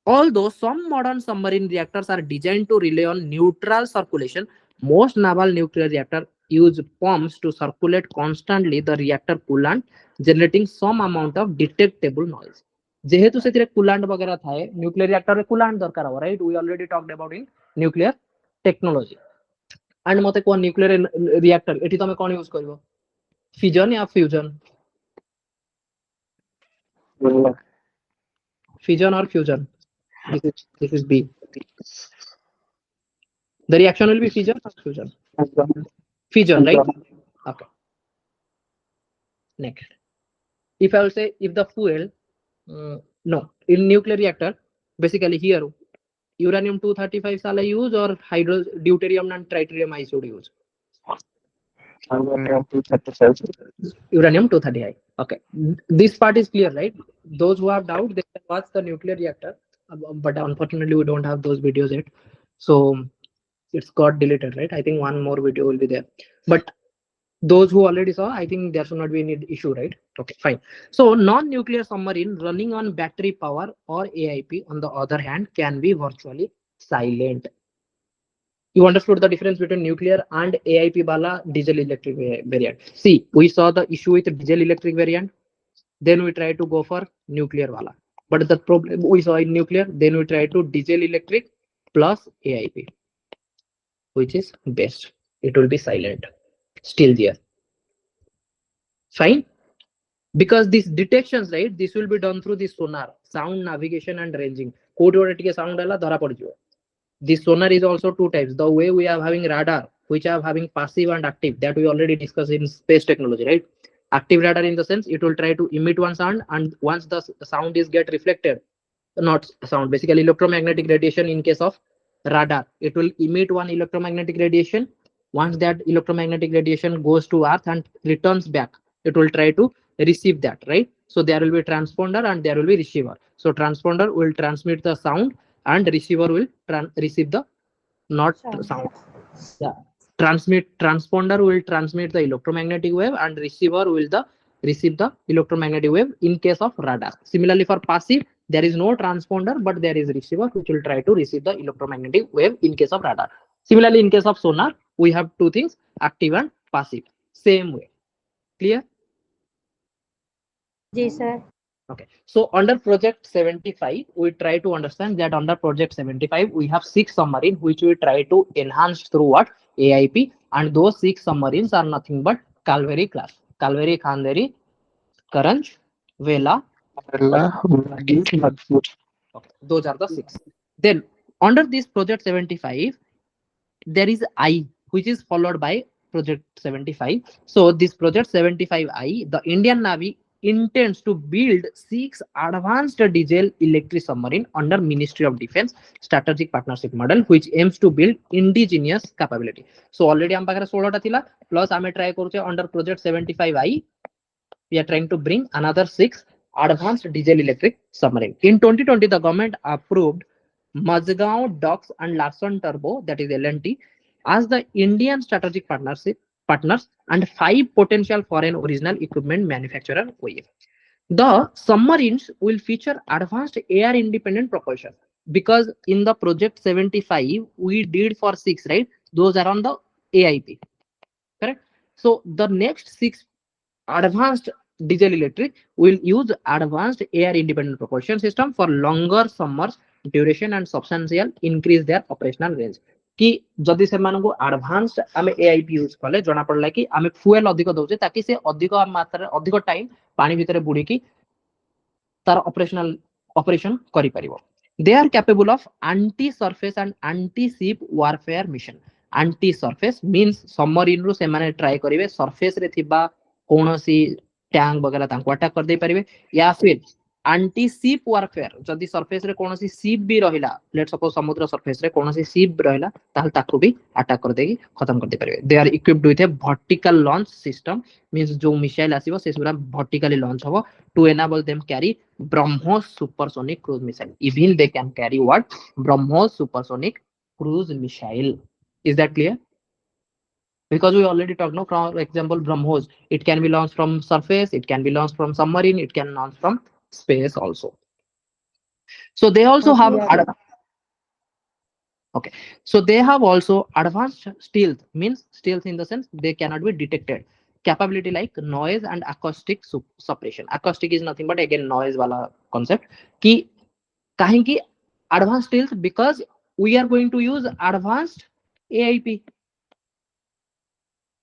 Although some modern submarine reactors are designed to rely on neutral circulation, most naval nuclear reactors use pumps to circulate constantly the reactor coolant, generating some amount of detectable noise. যেহেতু ସେଥିରେ coolant वगैरह ଥାଏ, nuclear reactor ରେ coolant ଦରକାର ହବ, right? We already talked about in nuclear technology. And मते कोन nuclear reactor एठी तमे कोन यूज करबो? Fission या fusion? Fission or fusion? This is B. The reaction will be fission or fusion? Fission, right? Okay. Next. If I will say if the fuel, no, in nuclear reactor, basically here uranium 235 shall I use, or hydro deuterium and tritium I should use? Uranium 235. Uranium 230. Okay, this part is clear, right? Those who have doubt, they can watch the nuclear reactor. But unfortunately, we don't have those videos yet, so it's got deleted, right? I think one more video will be there. But those who already saw, I think there should not be any issue, right? Okay, fine. So non-nuclear submarine running on battery power or AIP, on the other hand, can be virtually silent. You understood the difference between nuclear and AIP bala diesel electric variant. See, we saw the issue with diesel electric variant, then we try to go for nuclear wala. But the problem we saw in nuclear, then we try to diesel electric plus AIP, which is best. It will be silent. Still there. Fine. Because these detections, right, this will be done through the sonar, sound navigation and ranging. Code sound ala dhara padijibo. This sonar is also two types. The way we are having radar, which are having passive and active, that we already discussed in space technology, right? Active radar in the sense it will try to emit one sound, and once the sound is get reflected, not sound, basically electromagnetic radiation in case of radar, it will emit one electromagnetic radiation. Once that electromagnetic radiation goes to earth and returns back, it will try to receive that, right? So there will be transponder and there will be receiver. So transponder will transmit the sound and receiver will receive the not Sound. sound. Yeah. Transponder will transmit the electromagnetic wave and receiver will the receive the electromagnetic wave in case of radar. Similarly, for passive, there is no transponder, but there is receiver which will try to receive the electromagnetic wave in case of radar. Similarly, in case of sonar, we have two things, active and passive. Same way. Clear? जी sir. Okay. So under project 75, we try to understand that under project 75, we have 6 submarines which we try to enhance through what? AIP. And those 6 submarines are nothing but Calvary class. Calvary, Khanderi, Karanj, Vela. Umbrella, Maggie. Okay. Those are the 6. Then under this project 75, there is I, which is followed by project 75. So this project 75I, the Indian Navy intends to build 6 advanced diesel electric submarine under Ministry of Defense strategic partnership model, which aims to build indigenous capability. So already am pakhare 16 ta thila, plus ame try koruche under project 75I, we are trying to bring another 6 advanced diesel electric submarine. In 2020, the government approved Mazgaon Docks and Larsen Turbo, that is LNT, as the Indian strategic partners and 5 potential foreign original equipment manufacturer OEM. The submarines will feature advanced air independent propulsion, because in the project 75 we did for 6, right? Those are on the AIP, correct? So the next 6 advanced diesel electric will use advanced air independent propulsion system for longer summers duration and substantial increase their operational range. कि जदि से मानको advanced आमे AIP use कले जना पड़ला कि आमे फ्यूएल अधिक दउचे ताकि से अधिक मात्रा अधिक टाइम पानी भितरे बुडी की तार ऑपरेशनल ऑपरेशन करि परिबो. They are capable of anti-surface and anti-ship warfare mission. Anti-surface means submarine रू सेमाने ट्राई करिवे सरफेस रे थिबा कोनोसी टैंक वगैरह तांको अटैक कर दे परिवे, या फिर anti ship warfare जदि सरफेस रे कोनोसी शिप भी रहिला, लेट सपोज समुद्र सरफेस रे कोनोसी शिप रहिला ताहल ताको भी अटैक कर देगी खत्म कर दे परिवे. They are equipped with a vertical launch system, means जो मिसाइल आसीबो से पूरा vertically launch हबो to enable them carry BrahMos supersonic cruise missile. Even they can carry what? BrahMos supersonic cruise missile. Is that clear? Because we already talked, no, for example, BrahMos, it can be launched from surface, it can be launched from submarine, it can launch from space also. So they also have okay. So they have also advanced stealth, means stealth in the sense they cannot be detected. Capability like noise and acoustic suppression. Acoustic is nothing but again noise wala concept. Ki kahin ki advanced stealth, because we are going to use advanced AIP.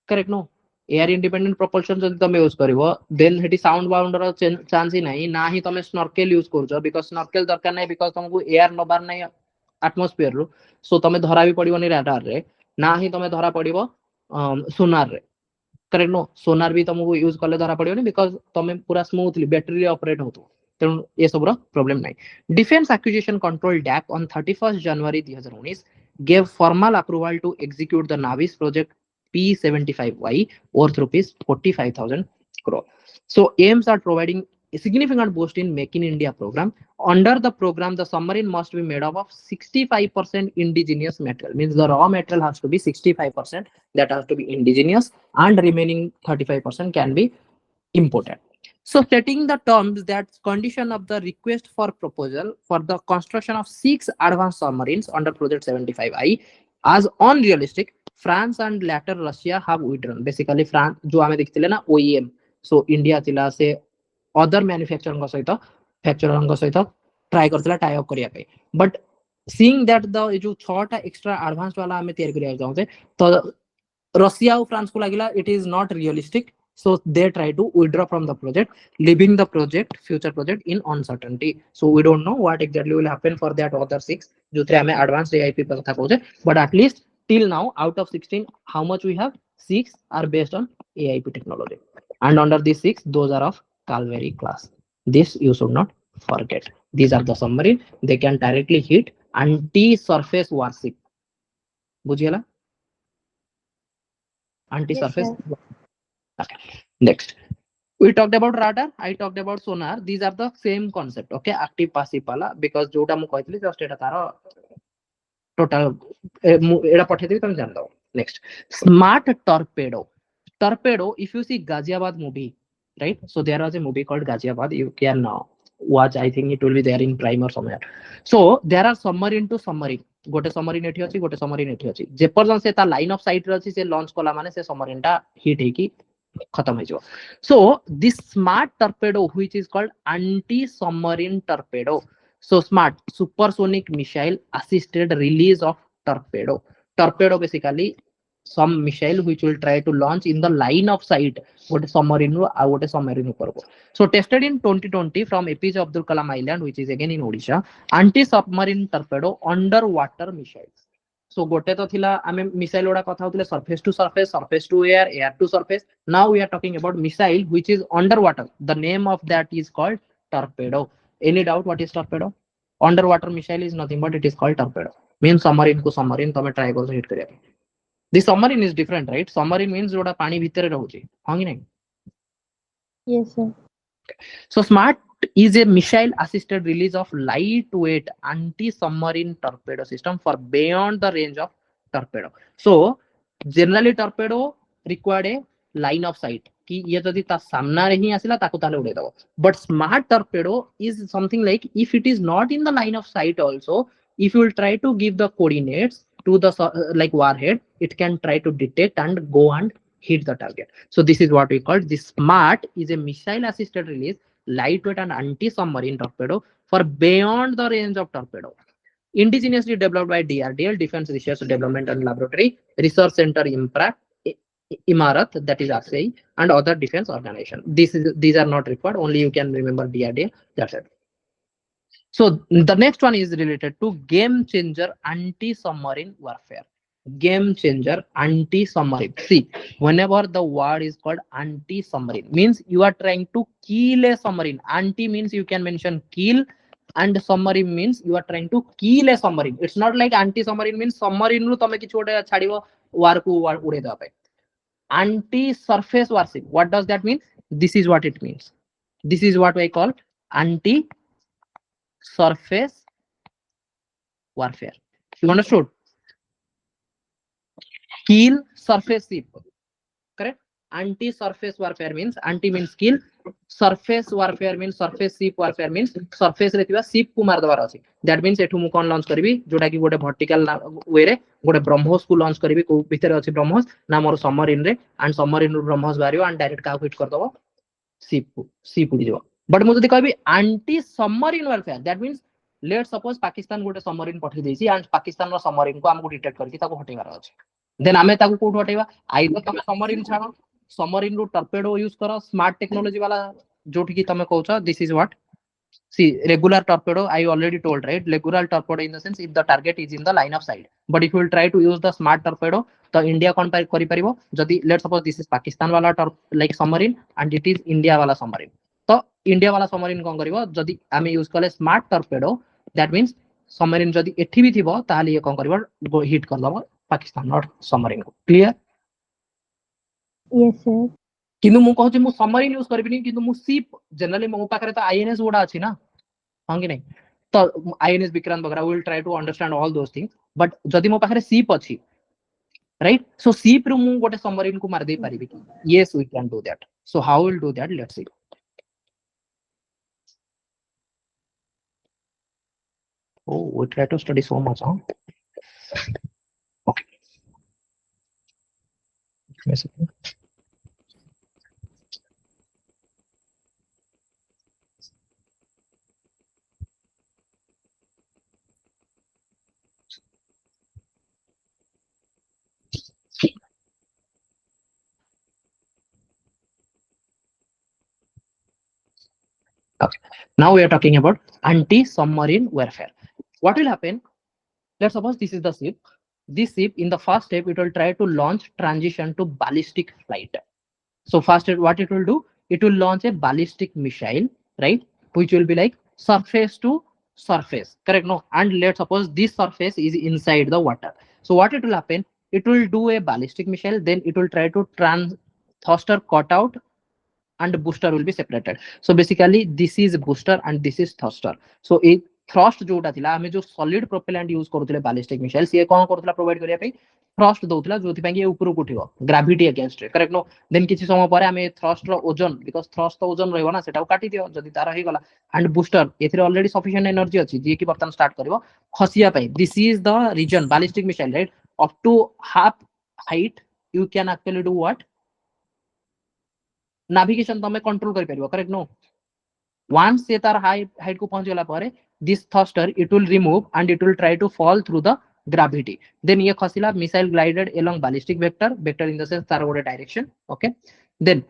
Correct, no? Air independent propulsion जदि तुम use करिवो then हेटी sound बाउंडर chance ही नहीं ना ही तुम स्नॉर्केल use करजो, बिकॉज़ स्नॉर्केल दरकार नहीं, बिकॉज़ तुमको एयर नबार नहीं एटमॉस्फेयर रू. सो तुम धरा भी पड़िबोनी रडार रे, ना ही तुम धरा पड़िबो सोनार रे. Correct, no? सोनार भी तुमको यूज करले धरा पड़िबोनी, बिकॉज़ तुम पूरा स्मूथली बैटरी रे ऑपरेट होतो. ତେଣୁ ଏ ସବୁର ପ୍ରୋବ୍ଲେମ ନାହିଁ। Defense Acquisition Control DAC on 31st January 2019 gave formal approval to execute the Navis project P75Y worth rupees 45,000 crore. So aims at providing a significant boost in Make in India program. Under the program, the submarine must be made up of 65% indigenous material. Means the raw material has to be 65%, that has to be indigenous, and remaining 35% can be imported. So setting the terms that condition of the request for proposal for the construction of 6 advanced submarines under Project 75I as unrealistic, France and later Russia have withdrawn. Basically, France, जो हमें दिखते ना OEM, so India थिला से other manufacturer सहित फैक्चरर सहित try करथिला tie up करिया पे, बट seeing that the जो 6टा एक्स्ट्रा एडवांस वाला हमें तैयार करिया जाउते तो रशिया और फ्रांस को लागिला it is not realistic, so they try to withdraw from the project, leaving the project future project in uncertainty. So we don't know what exactly will happen for that other 6 जो थे हमें advanced AIP पर कथा कहउछे, but at least till now out of 16 how much we have, 6 are based on AIP technology, and under these 6 those are of Calvary class. This you should not forget. These are the submarine, they can directly hit anti surface warship. बुझियला anti Yes, surface. sir. Okay. Next, we talked about radar, I talked about sonar. These are the same concept. Okay, active passive pala, because जोटा मु कहतली just एटा तारो total एटा पठेदेबी तमे जान दो. Next, smart torpedo. Torpedo, if you see Ghaziabad movie, right? So there was a movie called Ghaziabad. You can watch. I think it will be there in Prime or somewhere. So there are submarine to submarine. गोटे submarine एठी अछि, गोटे submarine एठी अछि. जे person से ता line of site रे अछि से लॉन्च कला माने से सबमरीन टा हिट हेकी खत्म हो जाओ. So this smart torpedo which is called anti submarine torpedo. So smart supersonic missile assisted release of torpedo. Torpedo basically some missile which will try to launch in the line of sight गोटे submarine रो आ गोटे submarine ऊपर को. So tested in 2020 from APJ Abdul Kalam Island, which is again in Odisha, anti submarine torpedo underwater missiles. So गोटे तो थिला आमे missile Voda कथा होतले surface to surface, surface to air, air to surface. Now we are talking about missile which is underwater. The name of that is called torpedo. Any doubt what is torpedo? Underwater missile is nothing but it is called torpedo. Means submarine को submarine तमे try करो hit करिया. The submarine is different, right? Submarine means जोटा पानी भितर रहउची, हां कि नहीं? Yes, sir. So smart is a missile assisted release of lightweight anti-submarine torpedo system for beyond the range of torpedo. So generally torpedo required a line of sight कि ये यदि ता सामना रे ही आसिला ताको ताले उड़े दबो. But smart torpedo is something like if it is not in the line of sight also, if you will try to give the coordinates to the like warhead, it can try to detect and go and hit the target. So this is what we call this smart is a missile assisted release lightweight and anti-submarine torpedo for beyond the range of torpedo. Indigenously developed by DRDL, Defense Research Development and Laboratory, Research Center IMPRAC, Imarat, that is RCI, and other defense organization. These are not required, only you can remember DRDL, that's it. So the next one is related to game changer anti-submarine warfare. Game changer anti-submarine. See, whenever the word is called anti-submarine, means you are trying to kill a submarine. Anti means you can mention kill, and submarine means you are trying to kill a submarine. It's not like anti-submarine means submarine ru tame kichu gote chhadibo war ku ude deba pe. Anti-surface warship. What does that mean? This is what it means. This is what I call anti-surface warfare. You understood? Kill surface ship. Correct? Anti-surface warfare means anti means kill. Surface warfare means surface ship warfare means surface रे थिबा ship को मार दबार अछि. That means एठु मु कोन launch करबी जोटा कि गोटे vertical way रे गोटे ब्रह्मोस को लॉन्च करबी को भितर अछि ब्रह्मोस ना मोर सबमरीन रे एंड सबमरीन रो ब्रह्मोस बारियो एंड डायरेक्ट का हिट कर दबो ship उड़ी जबो. बट मु जदी कहबी anti submarine warfare, that means let suppose Pakistan गोटे सबमरीन पठै देछि एंड पाकिस्तान रो सबमरीन को हमको डिटेक्ट करके ताको हटेबार अछि. देन आमे ताको कोठ हटेबा आइदर तमे सबमरीन छाड़ो सबमरीन रो टॉर्पेडो यूज करो स्मार्ट टेक्नोलॉजी वाला जोठी की तमे कहउछ. This is what see regular torpedo I already told, right? Regular torpedo in the sense if the target is in the line of sight, but if you will try to use the smart torpedo तो India कौन करि परिबो जदी late suppose this is Pakistan वाला like submarine and it is India वाला submarine तो India वाला submarine कौन करिवो जदी आमे यूज करले smart torpedo that means submarine जदी एठी भी थिबो ताले ये कौन करिवो हिट कर दबो पाकिस्तान नॉट सबमरीन को क्लियर Yes, sir. किंतु मु कहूची मु सबमरीन यूज करबिनी किंतु मु शिप जनरली मो पाखरे तो आईएनएस गुडा अछि ना हां कि नहीं तो आईएनएस विक्रांत वगैरह will try to understand all those things but जदी मो पाखरे शिप अछि राइट सो शिप रु मु गोटे सबमरीन को मार दे पारिबी कि yes we can do that so how will do that let's see oh we try to study so much huh okay give me a second. Okay. Now we are talking about anti-submarine warfare. What will happen? Let's suppose this is the ship. This ship, in the first step, it will try to launch transition to ballistic flight. So first, what it will do? It will launch a ballistic missile, right? Which will be like surface to surface, correct? No, and let's suppose this surface is inside the water. So what it will happen? It will do a ballistic missile. Then it will try to thruster cut out and booster will be separated. So basically this is booster and this is thruster. So a thrust जोटा थिला हमें जो solid propellant use करूथिले ballistic missile से कोन करूथिला provide करिया पे thrust दउथिला जोथि पे ऊपर को उठिबो gravity against रे करेक्ट नो देन किछि समय परे हमें thrust रो ओजन बिकॉज़ thrust तो ओजन रहइबो ना सेटा काटी दियो जदि तार हे गला एंड बूस्टर एथिरे ऑलरेडी सफिशिएंट एनर्जी अछि जे कि बर्तन स्टार्ट करबो खसिया पे this is the reason ballistic missile right up to half height you can actually do what navigation तमे कंट्रोल करि परिबो करेक्ट नो once से तार height को पहुंच गेला पारे this thruster it will remove and it will try to fall through the gravity then ये खसिला missile glided along ballistic vector in the sense तार गोटे direction okay then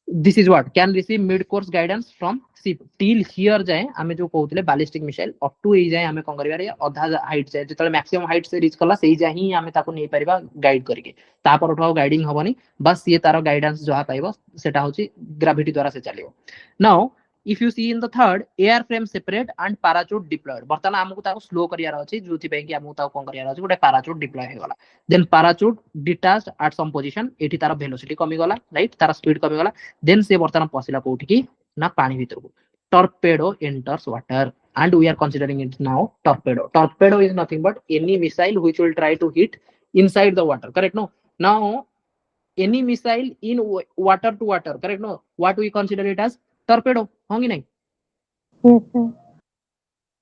this is what can receive mid course guidance from ship till here जाए हमें जो कहउतले ballistic missile up to ए जाए हमें कोन करिवा रे अधा हाइट जाए जेतले मैक्सिमम हाइट से रीच कला सेही जाए ही हमें ताको नै परिबा गाइड करके ता पर उठाओ गाइडिंग हबनी बस ये तारो गाइडेंस जहा पाइबो सेटा होची ग्रेविटी द्वारा से चलियो now if you see in the third airframe separate and parachute deployed बर्तन हमकु ताको स्लो करियार अछि जोथि पे कि हमकु ताको कोन करियार अछि गोटे parachute deploy हे गला then parachute detached at some position एठी तार velocity कमी गला राइट तार स्पीड कमी गला then से बर्तन पसिला कोठी की ना पानी भीतर को torpedo enters water and we are considering it now torpedo is nothing but any missile which will try to hit inside the water correct no now any missile in water to water correct no what we consider it as torpedo hongi nahi Yes, sir.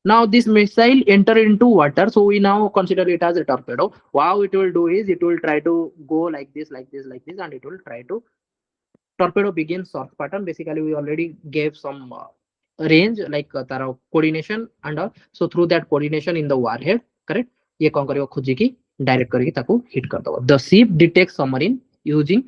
now this missile enter into water so we now consider it as a torpedo how it will do is it will try to go like this and it will try to torpedo begins soft pattern basically we already gave some range like tara coordination and so through that coordination in the warhead correct ye kon karibo khoji ki direct kariki taku hit kar dabo the ship detects submarine using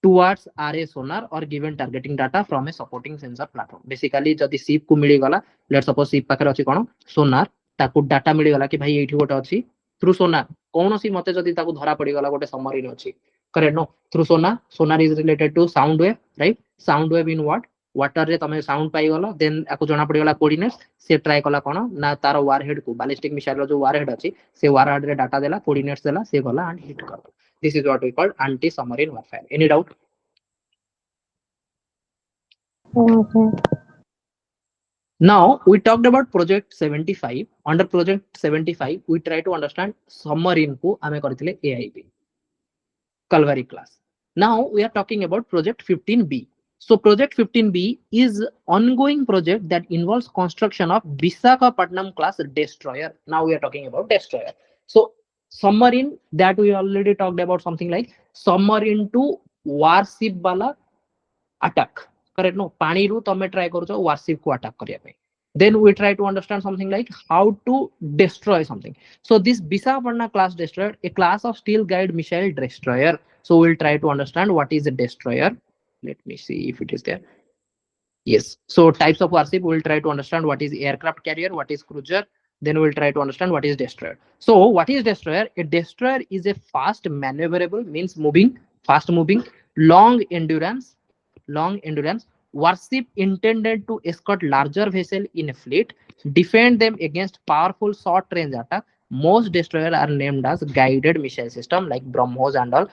towards RA sonar or given targeting data from a supporting sensor platform basically जदि ship को मिली गला let's suppose ship पाखरे अछि कोन sonar ताकू data मिली गला कि भाई एठी गोटे अछि थ्रू sonar कोनोसी मते जदि ताकू धरा पड़ी गला गोटे सबमरीन अछि correct know through sonar is related to sound wave right sound wave in what water रे तमे साउंड पाई गला देन आकू जणा पड़ी गला कोऑर्डिनेट्स से ट्राई कला कोन ना तार वारहेड को बैलिस्टिक मिसाइल रो जो वारहेड अछि से वारहेड रे डाटा देला कोऑर्डिनेट्स देला से गला एंड हिट कर this is what we call anti submarine warfare any doubt No, sir. now we talked about project 75 under project 75 we try to understand submarine को हमें करथिले AIP Calvary class now we are talking about project 15B so project 15B is ongoing project that involves construction of Visakhapatnam class destroyer now we are talking about destroyer so submarine that we already talked about something like submarine to warship wala attack correct no pani ru tame try karucho warship को attack करिया पे then we try to understand something like how to destroy something so this Visakhapatnam class destroyer a class of steel guide missile destroyer so we'll try to understand what is a destroyer let me see if it is there yes so types of warship we'll try to understand what is aircraft carrier what is cruiser then we'll try to understand what is destroyer so what is destroyer a destroyer is a fast maneuverable means moving fast moving long endurance warship intended to escort larger vessel in a fleet, defend them against powerful short range attack. Most destroyers are named as guided missile system like BrahMos and all.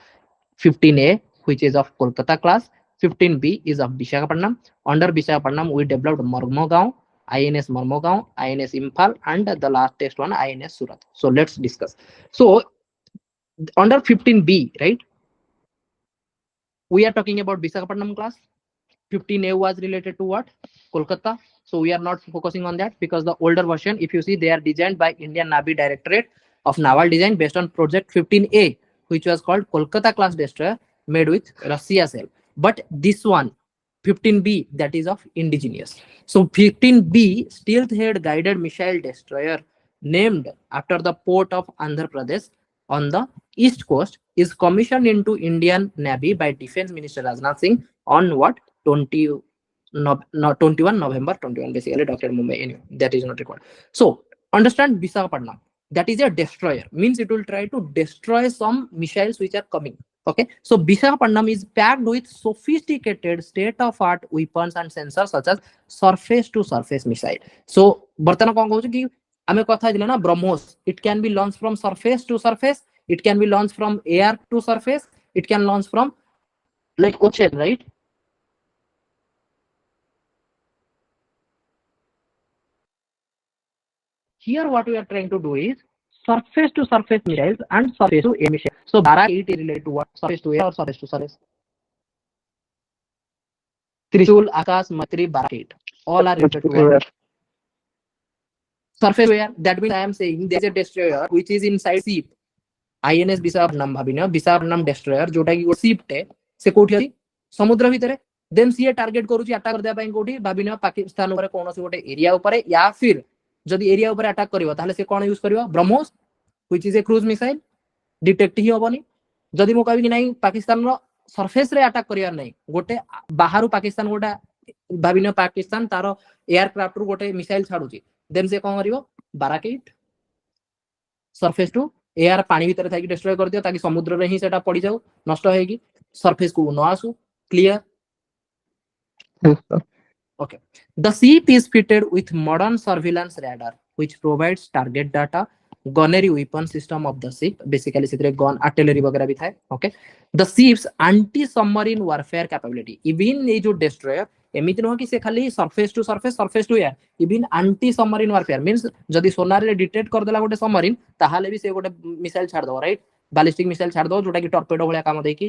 15A, which is of Kolkata class. 15B is of Visakhapatnam. Under Visakhapatnam, we developed Mormugao, INS Mormugao, INS Imphal, and the latest one, INS Surat. So let's discuss. So under 15B, right? We are talking about Visakhapatnam class. 15A was related to what? Kolkata. So we are not focusing on that because the older version, if you see, they are designed by Indian Navy Directorate of Naval Design based on Project 15A, which was called Kolkata class destroyer made with Russia cell. But this one, 15B, that is of indigenous. So 15B, stealth-head guided missile destroyer named after the port of Andhra Pradesh on the east coast, is commissioned into Indian Navy by Defense Minister Rajnath Singh on what? 20 no, no, 21 November 21, basically Dr. Mumbai. Anyway, that is not required. So understand Visakhapatnam. That is a destroyer. Means it will try to destroy some missiles which are coming. Okay. So Visakhapatnam is packed with sophisticated state-of-art weapons and sensors such as surface to surface missile. So ବର୍ତ୍ତମାନ କଣ କହୁଛୁ କି ଆମେ କଥା ହେଇଥିଲେ ନା BrahMos, it can be launched from surface to surface, it can be launched from air to surface, it can launch from like ocean, right? Here what we are trying to do is surface to surface missiles and surface to air missiles. So Barak 8 is related to what? Surface to air or surface to surface? Trishul, Akash, Matri, Barak 8. All are related to what? Surface to air. That means I am saying there is a destroyer which is inside ship. INS Visakhapatnam Bhavina Visakhapatnam destroyer जोटा कि ship टे से कोठी अछि समुद्र भितरे then CA target करूची attack कर देबा पई कोठी भाविना पाकिस्तान ऊपर कोनोसी गोटे एरिया ऊपर या फिर जदि एरिया ऊपर अटैक करिवो ताले से कोन यूज करिवो BrahMos which is a cruise missile detect ही होबनी जदि मो कहबी कि नाही पाकिस्तान रो सरफेस रे अटैक करियार नाही गोटे बाहरु पाकिस्तान गोटा भाविना पाकिस्तान तारो एयरक्राफ्ट रु गोटे मिसाइल छाडुची देन से कोन करिवो बाराकेट सरफेस टू एयर पानी भीतर थाकी डिस्ट्रॉय कर दियो ताकि समुद्र रे ही सेटा पड़ी जाऊ नष्ट होएगी सरफेस को न आसु clear okay the ship is fitted with modern surveillance radar which provides target data gunnery weapon system of the ship basically सेतरे गन आर्टिलरी वगैरह भी थाए okay the ship's anti submarine warfare capability even ये जो destroyer एमिति न कि से खाली surface to air even anti submarine warfare means जदी सोनार रे डिटेक्ट कर देला गोटे सबमरीन ताहाले भी से गोटे मिसाइल छाड़ दो राइट बैलिस्टिक मिसाइल छाड़ दो जोटा कि टॉर्पेडो भलिया काम देकी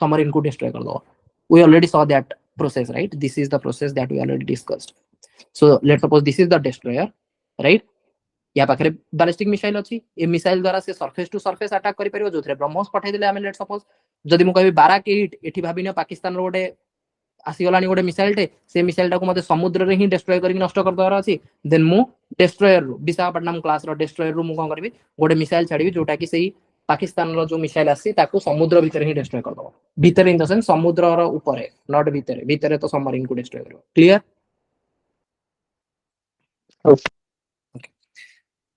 सबमरीन को डिस्ट्रॉय कर दो we already saw that process right this is the process that we already discussed so let's suppose this is the destroyer right या पाखरे बैलिस्टिक मिसाइल अछि ए मिसाइल द्वारा से सरफेस टू सरफेस अटैक करि परिबो जोथरे ब्रह्मोस पठाई देले हमें लेट सपोज जदी मु कहबी 12 के हिट एठी भाबिनो पाकिस्तान रो गोटे आसीगलानी गोटे मिसाइल टे से मिसाइल टाको मते समुद्र रे ही डिस्ट्रॉय करिक नष्ट कर दवार अछि देन मु डिस्ट्रॉयर रु विशाखापट्टनम क्लास रो डिस्ट्रॉयर रु मु कोन करबी गोटे मिसाइल छाडीबी जोटा कि सेही पाकिस्तान रो जो मिसाइल आसी ताको समुद्र भीतर ही डिस्ट्रॉय कर दबो भीतर इन द सेंस समुद्र रो ऊपर नॉट भीतर भीतर तो सबमरीन को डिस्ट्रॉय करबो clear okay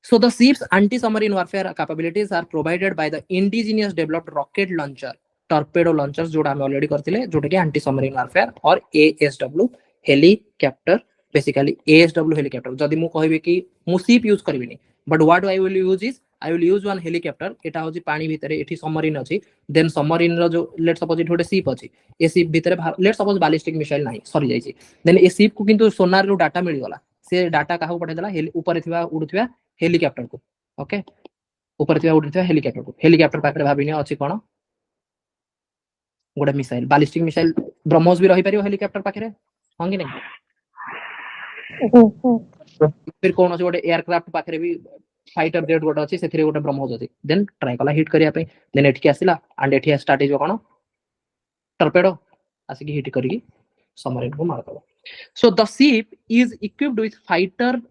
so the ship's anti-submarine warfare capabilities are provided by the indigenous developed rocket launcher torpedo launchers जोड़ा हम ऑलरेडी करथिले जोटा कि एंटी सबमरीन वारफेयर और ASW helicopter basically ASW helicopter जदी मु कहबे कि मु शिप यूज करबिनी but what I will use is I will use one helicopter एटा होची पानी भितरे एठी सबमरीन अछि देन सबमरीन रो जो लेट सपोज इठ गोटे शिप अछि ए शिप भितरे लेट सपोज बैलिस्टिक मिसाइल नाही सरी जाईची देन ए शिप को किंतु सोनार रो डाटा मिल गला से डाटा काहू पठे देला ऊपर थिबा उडुथिबा हेलिकॉप्टर को ओके ऊपर थिबा उडुथिबा हेलिकॉप्टर को हेलिकॉप्टर पाखरे भाबिनी अछि कोन गोटे मिसाइल बैलिस्टिक मिसाइल ब्रह्मोस भी रही परियो हेलिकॉप्टर पाखरे हां कि नहीं फिर कौन गोटे एयरक्राफ्ट पाखरे भी फाइटर जेट गोटे अछि सेथिरे गोटे ब्रह्मोस अछि देन ट्राई कला हिट करिया पे देन एठी आसिला एंड एठी स्टार्ट हिजो कोन टॉर्पेडो आसी की हिट करिकी सबमरीन को मार दबो so the ship is equipped with fighter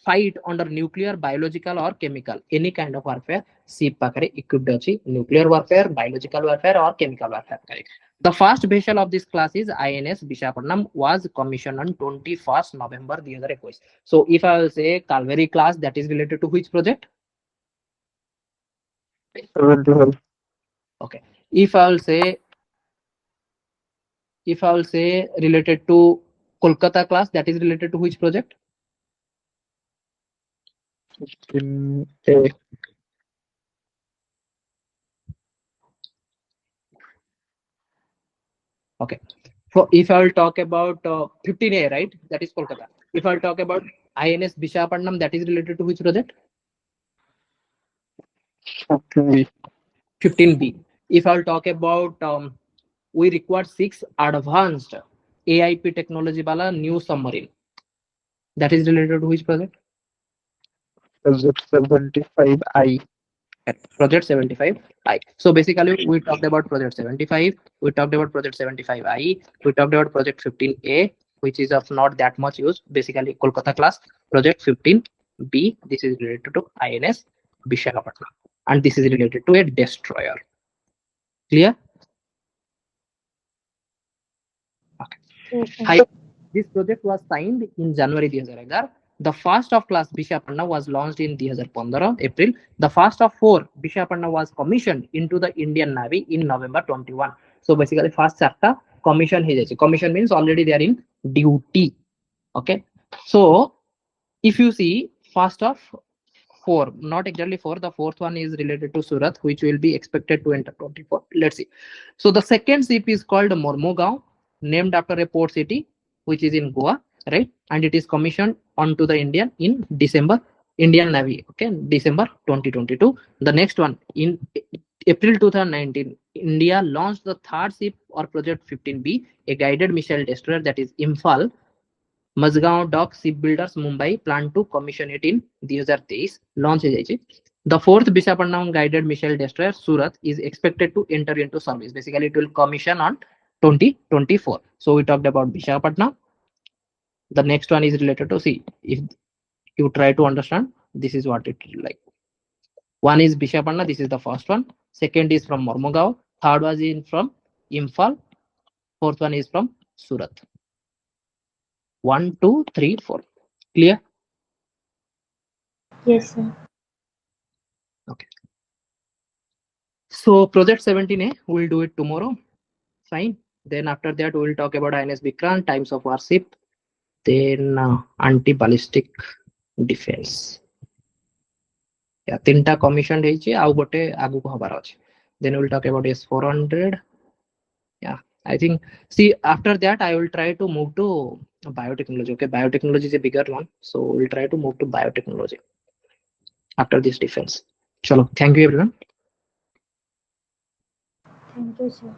fight under nuclear biological or chemical any kind of warfare ship pakare equipped achi nuclear warfare biological warfare or chemical warfare kare the first vessel of this class is INS Visakhapatnam was commissioned on 21st November 2021 so if I will say Calvary class that is related to which project okay if I will say If I will say related to Kolkata class, that is related to which project? 15A. Okay. For if I will talk about 15A, right? That is Kolkata. If I will talk about INS Vishakhapatnam, that is related to which project? 15B. 15B. If I will talk about we require 6 advanced AIP technology bala new submarine, that is related to which project? Project 75I. Project 75 I. So basically we talked about project 75, we talked about project 75 I, we talked about project 15A, which is of not that much use, basically Kolkata class. Project 15B, this is related to INS Vishakhapatnam, and this is related to a destroyer. Clear? Okay. Yes, sir. Hi. This project was signed in January 2011. The first of class Vishakhapatnam was launched in 2015 April. The first of 4 Vishakhapatnam was commissioned into the Indian Navy in November 21. So basically first chapter commission ହେଇଯାଇଛି. Commission means already they are in duty. Okay. So if you see first of 4, not exactly 4, the fourth one is related to Surat, which will be expected to enter 24. Let's see. So the second ship is called Mormugao, named after a port city which is in Goa, right? And it is commissioned onto the Indian Navy, okay, December 2022. The next one in April 2019, India launched the third ship or project 15B, a guided missile destroyer, that is Imphal. Mazgaon Dock Shipbuilders Mumbai plan to commission it in 2023 launch ହେଇଯାଇଛି. The fourth Visakhapatnam guided missile destroyer Surat is expected to enter into service. Basically, it will commission on 2024. So we talked about Visakhapatnam. The next one is related to, see, if you try to understand, this is what it is like. One is Visakhapatnam. This is the first one. Second is from Mormugao. Third was in from Imphal. Fourth one is from Surat. 1, 2, 3, 4. Clear? Yes, sir. Okay. So project 17A, we'll do it tomorrow. Fine. Then after that, we'll talk about INS Vikrant, types of warship, then anti-ballistic defense. Yeah, tinta commissioned ହେଇଛି ଆଉ ଗୋଟେ ଆଗକୁ ହବାର ଅଛି. Then we'll talk about S400. Yeah, I think, see, after that I will try to move to biotechnology. Okay, biotechnology is a bigger one, so we'll try to move to biotechnology after this defense. Chalo, thank you everyone. Thank you, sir.